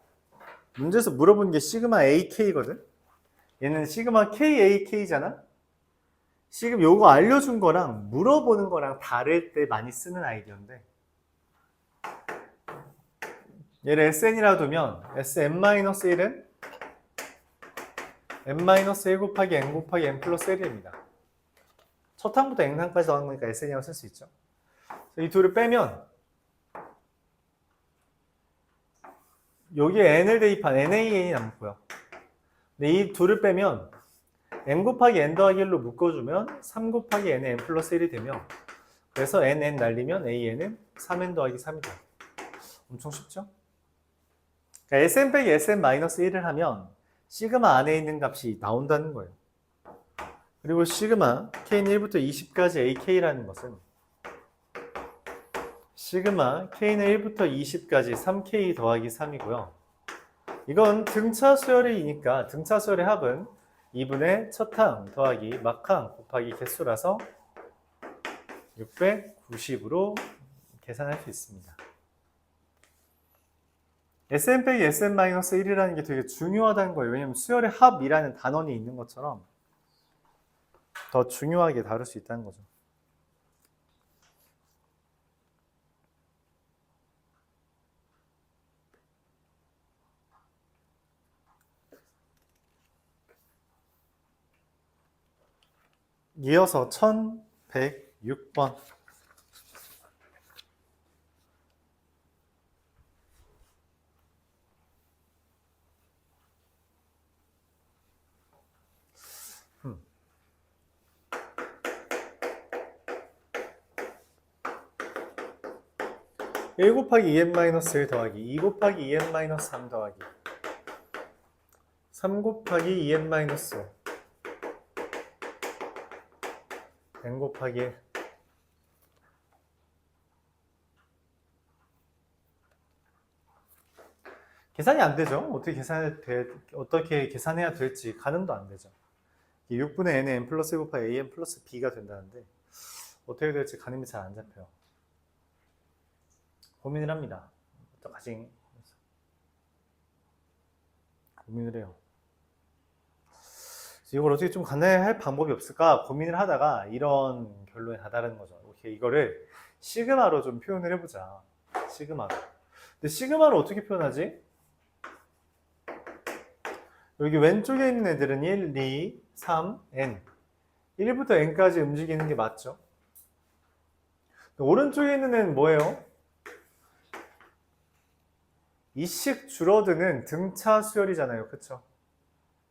문제에서 물어본 게 시그마 AK거든. 얘는 시그마 KAK잖아. 지금 요거 알려준 거랑 물어보는 거랑 다를 때 많이 쓰는 아이디어인데, 얘를 SN이라 두면 SN-1은 n-1 곱하기 n 곱하기 n 플러스 1입니다. 첫 항부터 n항까지 더한 거니까 SN이라고 쓸 수 있죠. 이 둘을 빼면 여기에 n을 대입한 NaN이 남고요. 근데 이 둘을 빼면 n 곱하기 n 더하기 1로 묶어주면 3 곱하기 n의 n 플러스 1이 되며, 그래서 n 날리면 an은 3n 더하기 3이다. 엄청 쉽죠? 그러니까 sn 빼기 sn-1을 하면 시그마 안에 있는 값이 나온다는 거예요. 그리고 시그마 k는 1부터 20까지 ak라는 것은 시그마 k는 1부터 20까지 3k 더하기 3이고요. 이건 등차 수열이니까 등차 수열의 합은 2분의 첫항 더하기 막항 곱하기 개수라서 690으로 계산할 수 있습니다. SN 빼기 SN-1이라는 게 되게 중요하다는 거예요. 왜냐면 수열의 합이라는 단원이 있는 것처럼 더 중요하게 다룰 수 있다는 거죠. 이어서 1106번. (1 곱하기 2n-1) 더하기 2 곱하기 2n-3 더하기 3 곱하기 2n-5 n 곱하기 1. 계산이 안 되죠. 어떻게 계산해야 될지 가늠도 안 되죠. 6분의 n의 n 플러스 1 곱하기 an 플러스 b가 된다는데 어떻게 될지 가늠이 잘 안 잡혀요. 고민을 합니다. 어떡하지? 고민을 해요. 이걸 어떻게 좀 간단할 방법이 없을까 고민을 하다가 이런 결론에 다다르는 거죠. 오케이, 이거를 시그마로 좀 표현을 해보자. 시그마로. 근데 시그마를 어떻게 표현하지? 여기 왼쪽에 있는 애들은 1, 2, 3, n. 1부터 n까지 움직이는 게 맞죠? 오른쪽에 있는 애는 뭐예요? 이씩 줄어드는 등차 수열이잖아요. 그쵸?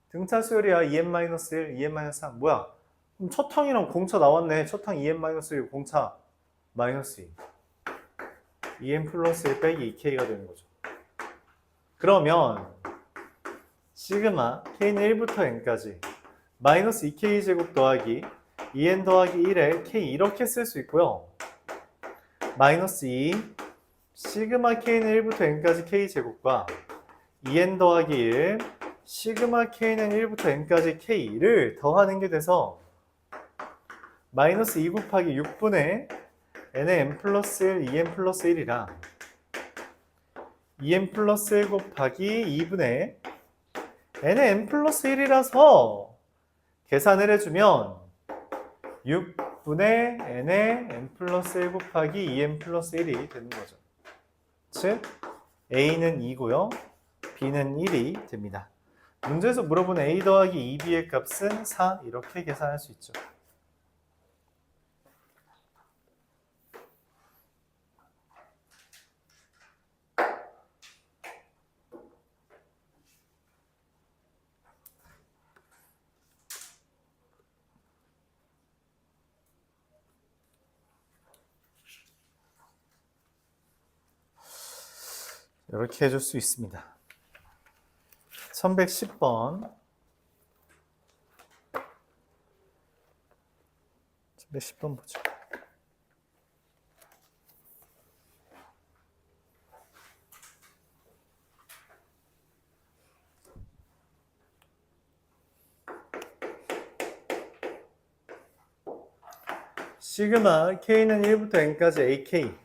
등차 수열이야. 2n-1, 2n-3. 뭐야? 그럼 첫 항이랑 공차 나왔네. 첫 항 2n-1, 공차 마이너스 2. 2n 플러스 1 빼기 2k가 되는 거죠. 그러면 시그마 k는 1부터 n까지 마이너스 2k 제곱 더하기 2n 더하기 1에 k 이렇게 쓸 수 있고요. 마이너스 2 시그마 k는 1부터 n까지 k 제곱과 2n 더하기 1 시그마 k는 1부터 n까지 k를 더하는 게 돼서 마이너스 2 곱하기 6분의 n의 n 플러스 1, 2n 플러스 1이랑 2n 플러스 1 곱하기 2분의 n의 n 플러스 1이라서 계산을 해주면 6분의 n의 n 플러스 1 곱하기 2n 플러스 1이 되는 거죠. 즉 a는 2고요. b는 1이 됩니다. 문제에서 물어본 a 더하기 2b의 값은 4 이렇게 계산할 수 있죠. 이렇게 해줄 수 있습니다. 1110번. 1110번 보죠. 시그마 k는 1부터 n까지 ak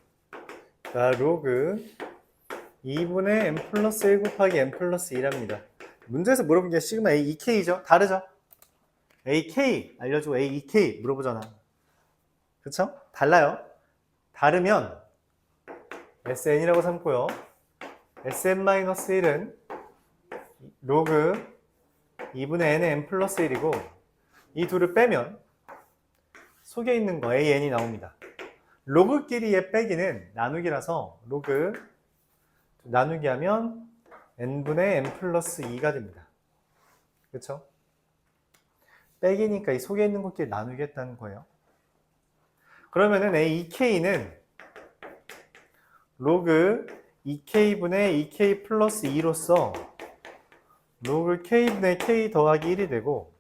가 로그 2분의 n 플러스 1 곱하기 n 플러스 2랍니다. 문제에서 물어본 게 시그마 A 2K죠? 다르죠? AK 알려주고 A 2K 물어보잖아. 그쵸? 달라요. 다르면 SN이라고 삼고요. SN-1은 로그 2분의 n의 n 플러스 1이고 이 둘을 빼면 속에 있는 거 AN이 나옵니다. 로그끼리의 빼기는 나누기라서 로그 나누기 하면 n분의 n 플러스 2가 됩니다. 그쵸? 빼기니까 이 속에 있는 것끼리 나누겠다는 거예요. 그러면은 A2K는 로그 2K분의 2K 플러스 2로서 로그 K분의 K 더하기 1이 되고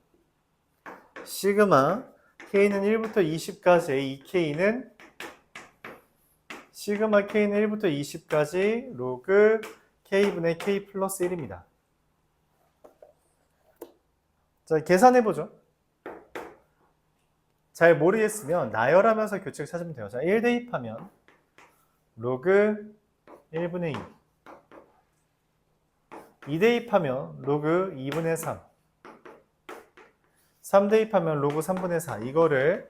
시그마 K는 1부터 20까지 A2K는 시그마 K는 1부터 20까지 로그 K분의 K 플러스 1입니다. 자, 계산해보죠. 잘 모르겠으면 나열하면서 규칙을 찾으면 돼요. 자, 1 대입하면 로그 1분의 2 2 대입하면 로그 2분의 3 3 대입하면 로그 3분의 4 이거를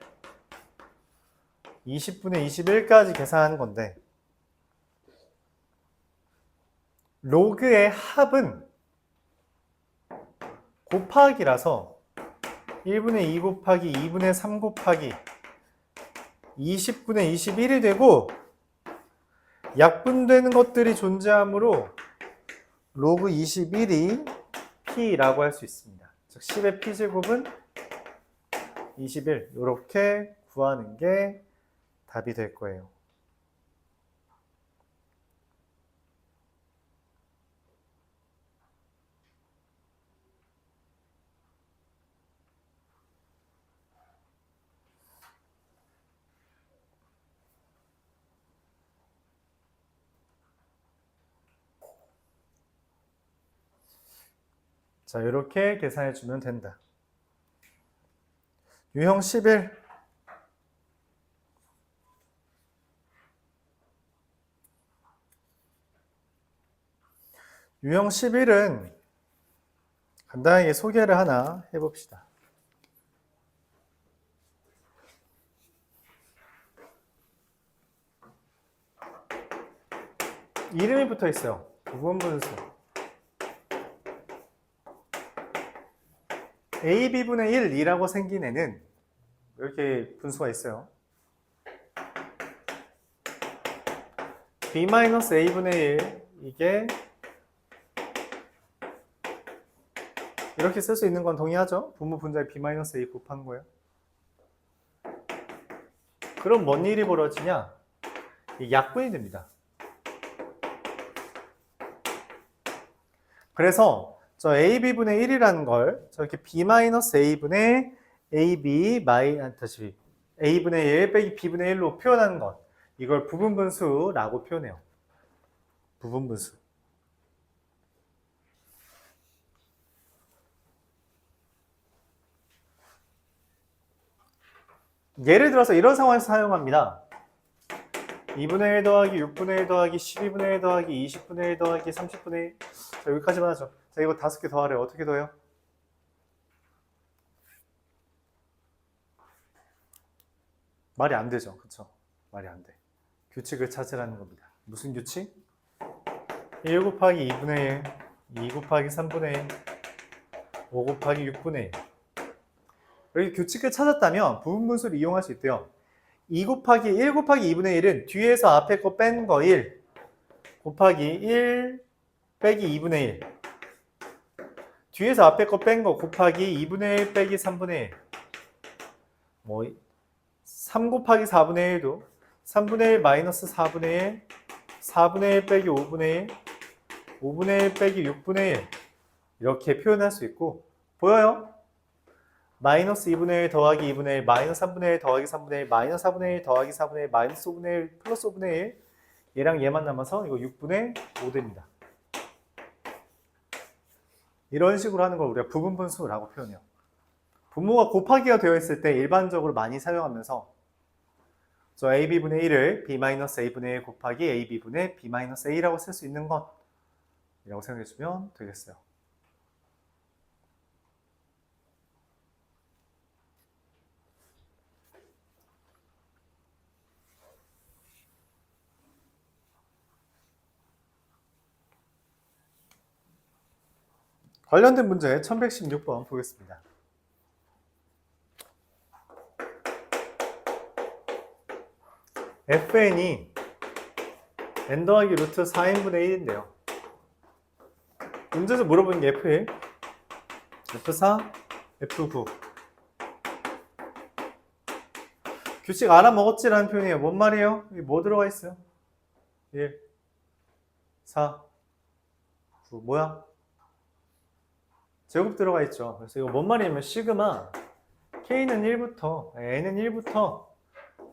20분의 21까지 계산하는 건데 로그의 합은 곱하기라서 1분의 2 곱하기 2분의 3 곱하기 20분의 21이 되고 약분되는 것들이 존재하므로 로그 21이 P라고 할 수 있습니다. 즉 10의 P제곱은 21 이렇게 구하는 게 답이 될 거예요. 자, 이렇게 계산해 주면 된다. 유형 11. 유형 11은 간단하게 소개를 하나 해봅시다. 이름이 붙어 있어요. 부분분수. A, B분의 1, 2라고 생긴 애는 이렇게 분수가 있어요. B-A분의 1 이게 이렇게 쓸 수 있는 건 동의하죠? 분모 분자에 B-A 곱한 거예요. 그럼 뭔 일이 벌어지냐? 약분이 됩니다. 그래서 저 AB분의 1이라는 걸 저렇게 B-A분의 AB 다시 A분의 1 빼기 B분의 1로 표현하는 것 이걸 부분분수라고 표현해요. 부분분수. 예를 들어서 이런 상황에서 사용합니다. 2분의 1 더하기 6분의 1 더하기 12분의 1 더하기 20분의 1 더하기 30분의 1 자, 여기까지만 하죠. 자, 이거 5개 더하래요. 어떻게 더해요? 말이 안 되죠. 그쵸? 말이 안 돼. 규칙을 찾으라는 겁니다. 무슨 규칙? 1 곱하기 2분의 1, 2 곱하기 3분의 1, 5 곱하기 6분의 1 이렇게 규칙을 찾았다면 부분분수를 이용할 수 있대요. 2 곱하기 1 곱하기 2분의 1은 뒤에서 앞에 거 뺀 거 1 곱하기 1 빼기 2분의 1 뒤에서 앞에 거 뺀 거 곱하기 2분의 1 빼기 3분의 1 3 곱하기 4분의 1도 3분의 1 마이너스 4분의 1 4분의 1 빼기 5분의 1 5분의 1 빼기 6분의 1 이렇게 표현할 수 있고 보여요? 마이너스 2분의 1 더하기 2분의 1 마이너스 3분의 1 더하기 3분의 1 마이너스 4분의 1 더하기 4분의 1 마이너스 5분의 1 플러스 5분의 1 얘랑 얘만 남아서 이거 6분의 5 됩니다. 이런 식으로 하는 걸 우리가 부분분수라고 표현해요. 분모가 곱하기가 되어 있을 때 일반적으로 많이 사용하면서 그래서 ab분의 1을 b-a분의 1 곱하기 ab분의 b-a라고 쓸 수 있는 것이라고 생각해 주면 되겠어요. 관련된 문제 1116번 보겠습니다. fn이 n 더하기 루트 4n분의 1인데요. 문제에서 물어보는 게 f1, f4, f9. 규칙 알아먹었지라는 표현이에요. 뭔 말이에요? 여기 뭐 들어가 있어요? 1, 4, 9. 뭐야? 제곱 들어가 있죠. 그래서 이거 뭔 말이냐면 시그마 k는 1부터 n은 1부터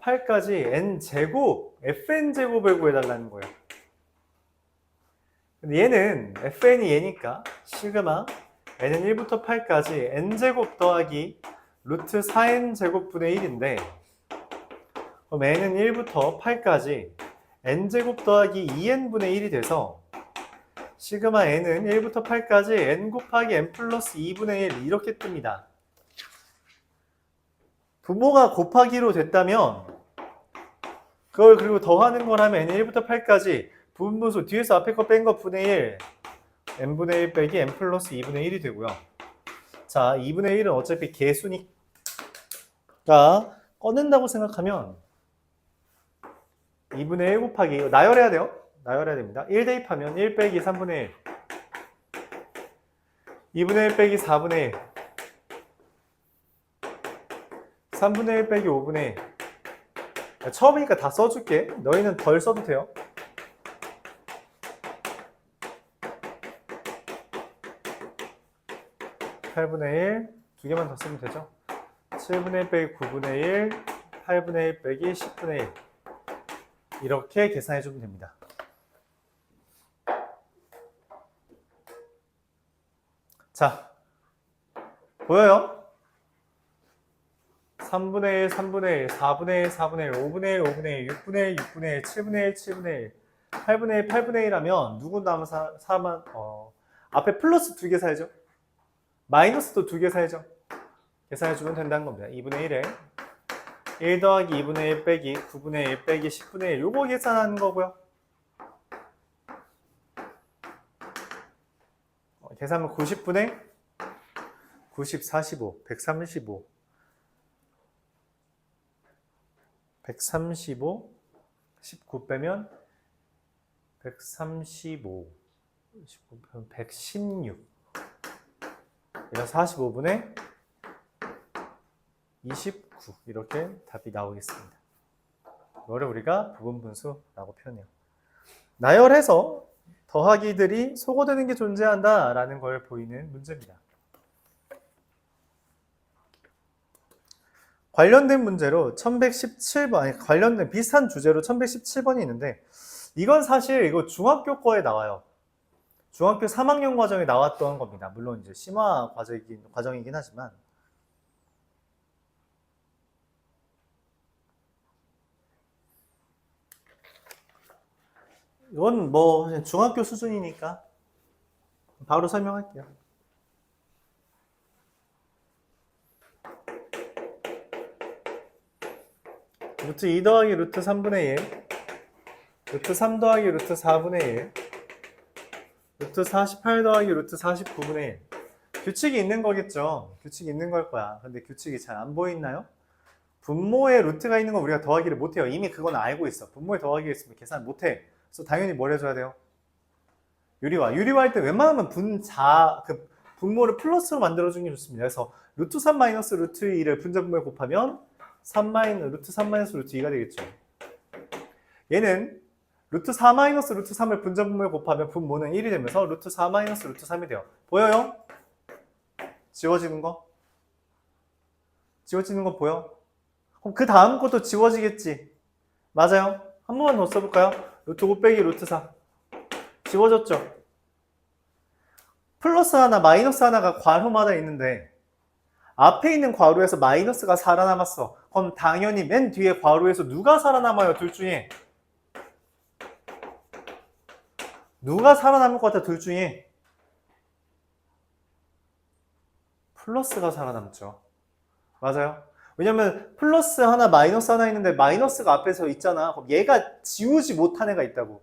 8까지 n제곱 fn제곱을 구해달라는 거예요. 근데 얘는 fn이 얘니까 시그마 n은 1부터 8까지 n제곱 더하기 루트 4n제곱분의 1인데 그럼 n은 1부터 8까지 n제곱 더하기 2n분의 1이 돼서 시그마 n은 1부터 8까지 n 곱하기 n 플러스 2분의 1 이렇게 뜹니다. 분모가 곱하기로 됐다면 그걸 그리고 더하는 걸 하면 n 1부터 8까지 분모수 뒤에서 앞에 거 뺀 거 분의 1 n분의 1 빼기 n 플러스 2분의 1이 되고요. 자, 2분의 1은 어차피 개수니까 꺼낸다고 생각하면 2분의 1 곱하기 이거 나열해야 돼요. 나열해야 됩니다. 1 대입하면 1 빼기 3분의 1 2분의 1 빼기 4분의 1 3분의 1 빼기 5분의 1 처음이니까 다 써줄게. 너희는 덜 써도 돼요. (8분의 1) 두 개만 더 쓰면 되죠. 7분의 1 빼기 9분의 1 8분의 1 빼기 10분의 1 이렇게 계산해 주면 됩니다. 자, 보여요? 3분의 1, 3분의 1, 4분의 1, 4분의 1, 5분의 1, 5분의 1, 6분의 1, 6분의 1, 7분의 1, 7분의 1, 8분의 1, 8분의 1 하면 누구 남은 사만 앞에 플러스 2개 사야죠. 마이너스도 2개 사야죠. 계산해주면 된다는 겁니다. 2분의 1에 1 더하기 2분의 1 빼기 9분의 1 빼기 10분의 1 요거 계산하는 거고요. 계산하면 90분의 90, 45, 135 135 19 빼면 135 19 빼면 116 그래서 45분의 29 이렇게 답이 나오겠습니다. 이거를 우리가 부분분수라고 표현해요. 나열해서 더하기들이 소거되는 게 존재한다라는 걸 보이는 문제입니다. 관련된 문제로 1117번, 아니 관련된 비슷한 주제로 1117번이 있는데 이건 사실 이거 중학교 거에 나와요. 중학교 3학년 과정에 나왔던 겁니다. 물론 이제 심화 과정이긴 하지만 이건 뭐 중학교 수준이니까 바로 설명할게요. 루트 2 더하기 루트 3분의 1 루트 3 더하기 루트 4분의 1 루트 48 더하기 루트 49분의 1 규칙이 있는 거겠죠. 규칙이 있는 걸 거야. 근데 규칙이 잘 안 보이나요? 분모에 루트가 있는 건 우리가 더하기를 못해요. 이미 그건 알고 있어. 분모에 더하기가 있으면 계산 못해. 그래서 당연히 뭘 해줘야 돼요? 유리화. 유리화 할 때 웬만하면 분모를 플러스로 만들어주는 게 좋습니다. 그래서 루트 3 마이너스 루트 2를 분자분모에 곱하면 루트 3 마이너스 루트 2가 되겠죠. 얘는 루트 4 마이너스 루트 3을 분자분모에 곱하면 분모는 1이 되면서 루트 4 마이너스 루트 3이 돼요. 보여요? 지워지는 거? 지워지는 거 보여? 그럼 그 다음 것도 지워지겠지. 맞아요? 한 번만 더 써볼까요? 루트 5 빼기 루트 4 지워졌죠? 플러스 하나 마이너스 하나가 괄호마다 있는데 앞에 있는 괄호에서 마이너스가 살아남았어. 그럼 당연히 맨 뒤에 괄호에서 누가 살아남아요? 둘 중에. 누가 살아남을 것 같아? 둘 중에. 플러스가 살아남죠. 맞아요. 왜냐면 플러스 하나 마이너스 하나 있는데 마이너스가 앞에서 있잖아. 그럼 얘가 지우지 못한 애가 있다고.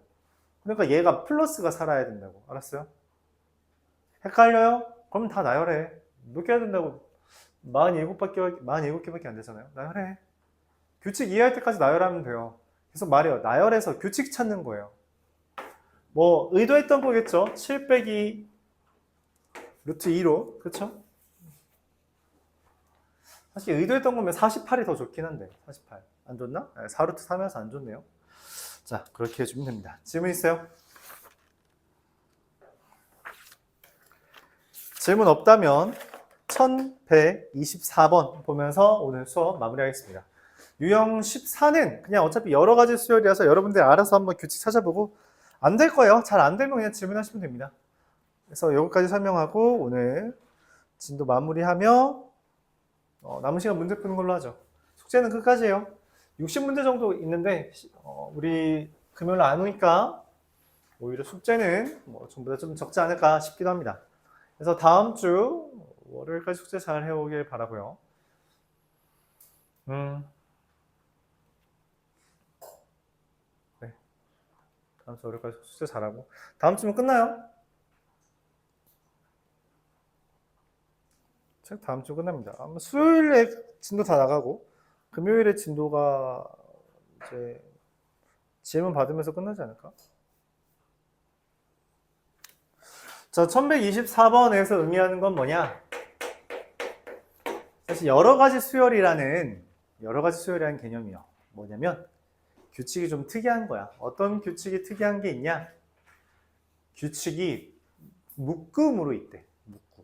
그러니까 얘가 플러스가 살아야 된다고. 알았어요? 헷갈려요? 그럼 다 나열해. 몇 개 해야 된다고. 47개밖에 안 되잖아요. 나열해. 규칙 이해할 때까지 나열하면 돼요. 계속 말해요. 나열해서 규칙 찾는 거예요. 뭐 의도했던 거겠죠? 7 빼기 루트 2로. 그렇죠? 사실 의도했던 거면 48이 더 좋긴 한데 48 안 좋나? 4루트 3이어서 안 좋네요. 자, 그렇게 해주면 됩니다. 질문 있어요? 질문 없다면 1124번 보면서 오늘 수업 마무리하겠습니다. 유형 14는 그냥 어차피 여러 가지 수열이라서 여러분들 알아서 한번 규칙 찾아보고 안 될 거예요. 잘 안 되면 그냥 질문하시면 됩니다. 그래서 여기까지 설명하고 오늘 진도 마무리하며 남은 시간 문제 푸는 걸로 하죠. 숙제는 끝까지예요. 60문제 정도 있는데 우리 금요일 안 오니까 오히려 숙제는 뭐 전부 다 좀 적지 않을까 싶기도 합니다. 그래서 다음 주 월요일까지 숙제 잘 해오길 바라고요. 네. 다음 주 월요일까지 숙제 잘하고 다음 주면 끝나요. 책 다음 주 끝납니다. 아마 수요일에 진도 다 나가고 금요일에 진도가 이제 질문 받으면서 끝나지 않을까? 자, 1124번에서 의미하는 건 뭐냐? 사실 여러 가지 수열이라는 개념이요. 뭐냐면 규칙이 좀 특이한 거야. 어떤 규칙이 특이한 게 있냐? 규칙이 묶음으로 있대. 묶음.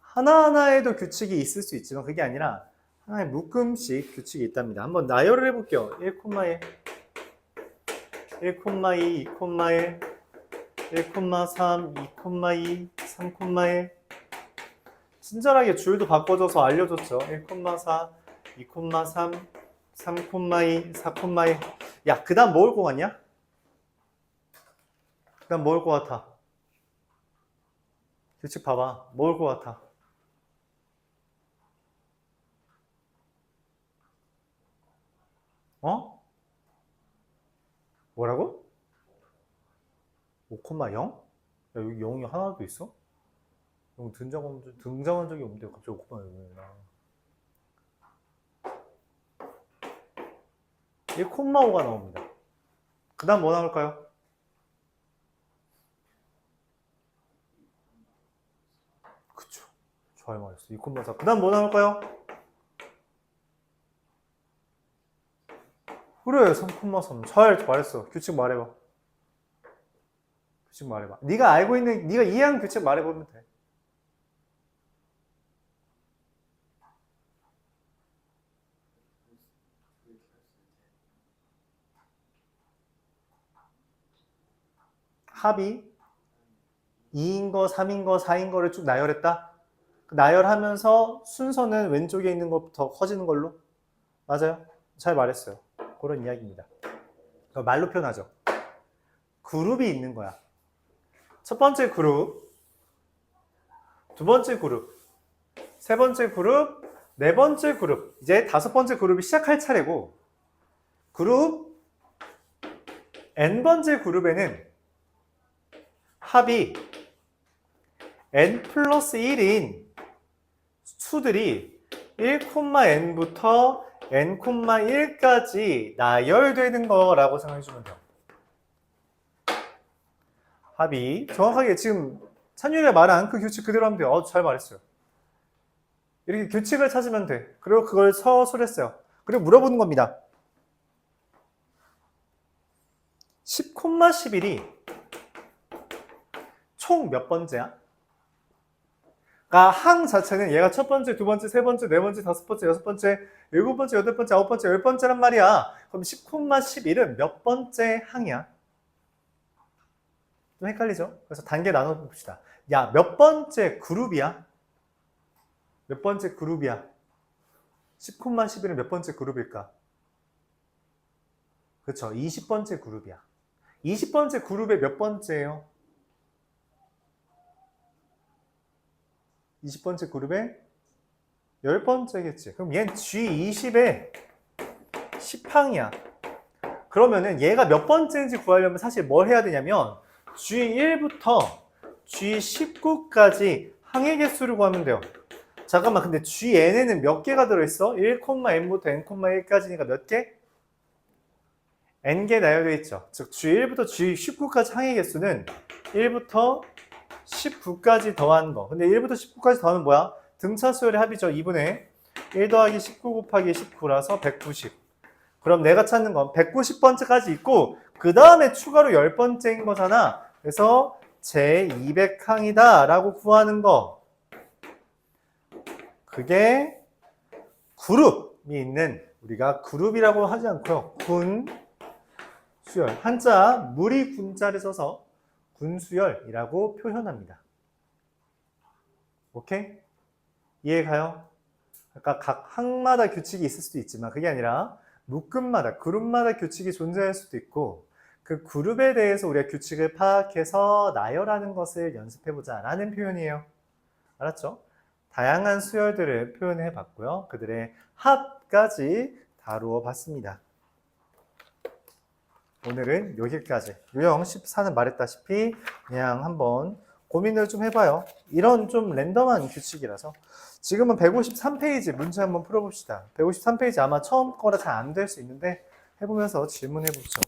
하나하나에도 규칙이 있을 수 있지만 그게 아니라 하나의 묶음씩 규칙이 있답니다. 한번 나열을 해볼게요. 1,1, 1,2, 2,1, 1,3, 2,2, 3,1 친절하게 줄도 바꿔줘서 알려줬죠. 1,4, 2,3, 3,2, 4,1 야, 그 다음 뭐 올 것 같냐? 그 다음 뭐 올 것 같아? 규칙 봐봐. 뭐 올 것 같아? 뭐라고? 5,0? 야, 여기 0이 하나도 있어? 0 등장한 적이 없는데 갑자기 5,0이 나. 1,5가 나옵니다. 그 다음 뭐 나올까요? 그쵸. 잘 말했어. 2,4. 그 다음 뭐 나올까요? 그래, 3,3. 잘 말했어. 규칙 말해봐. 규칙 말해봐. 네가 알고 있는, 네가 이해한 규칙 말해보면 돼. 합이 2인 거, 3인 거, 4인 거를 쭉 나열했다? 나열하면서 순서는 왼쪽에 있는 것부터 커지는 걸로? 맞아요. 잘 말했어요. 그런 이야기입니다. 말로 표현하죠. 그룹이 있는 거야. 첫 번째 그룹, 두 번째 그룹, 세 번째 그룹, 네 번째 그룹. 이제 다섯 번째 그룹이 시작할 차례고 그룹 n번째 그룹에는 합이 n 플러스 1인 수들이 1,n부터 n,1까지 나열되는 거라고 생각해주면 돼요. 합이 정확하게 지금 찬율이가 말한 그 규칙 그대로 하면 돼요. 잘 말했어요. 이렇게 규칙을 찾으면 돼. 그리고 그걸 서술했어요. 그리고 물어보는 겁니다. 10,11이 총 몇 번째야? 항 자체는 얘가 첫 번째, 두 번째, 세 번째, 네 번째, 다섯 번째, 여섯 번째, 일곱 번째, 여덟 번째, 아홉 번째, 열 번째란 말이야. 그럼 10,11은 몇 번째 항이야? 좀 헷갈리죠? 그래서 단계 나눠 봅시다. 야, 몇 번째 그룹이야? 몇 번째 그룹이야? 10,11은 몇 번째 그룹일까? 그렇죠. 20번째 그룹이야. 20번째 그룹의 몇 번째예요? 20번째 그룹의 10번째겠지. 그럼 얘는 G20의 10항이야. 그러면은 얘가 몇 번째인지 구하려면 사실 뭘 해야 되냐면 G1부터 G19까지 항의 개수를 구하면 돼요. 잠깐만, 근데 Gn에는 몇 개가 들어있어? 1,n부터 n,1까지니까 몇 개? n개 나열되어 있죠. 즉 G1부터 G19까지 항의 개수는 1부터 19까지 더한 거. 근데 1부터 19까지 더하면 뭐야? 등차 수열의 합이죠. 2분의 1 더하기 19 곱하기 19라서 190. 그럼 내가 찾는 건 190번째까지 있고 그 다음에 추가로 10번째인 거잖아. 그래서 제200항이다 라고 구하는 거. 그게 그룹이 있는, 우리가 그룹이라고 하지 않고요. 군, 수열. 한자 무리 군자를 써서 군수열이라고 표현합니다. 오케이? 이해가요? 그러니까 각 항마다 규칙이 있을 수도 있지만 그게 아니라 묶음마다, 그룹마다 규칙이 존재할 수도 있고 그 그룹에 대해서 우리가 규칙을 파악해서 나열하는 것을 연습해보자 라는 표현이에요. 알았죠? 다양한 수열들을 표현해 봤고요. 그들의 합까지 다루어 봤습니다. 오늘은 여기까지. 유형 14는 말했다시피 그냥 한번 고민을 좀 해봐요. 이런 좀 랜덤한 규칙이라서. 지금은 153페이지 문제 한번 풀어봅시다. 153페이지 아마 처음 거라 잘 안 될 수 있는데 해보면서 질문해보죠.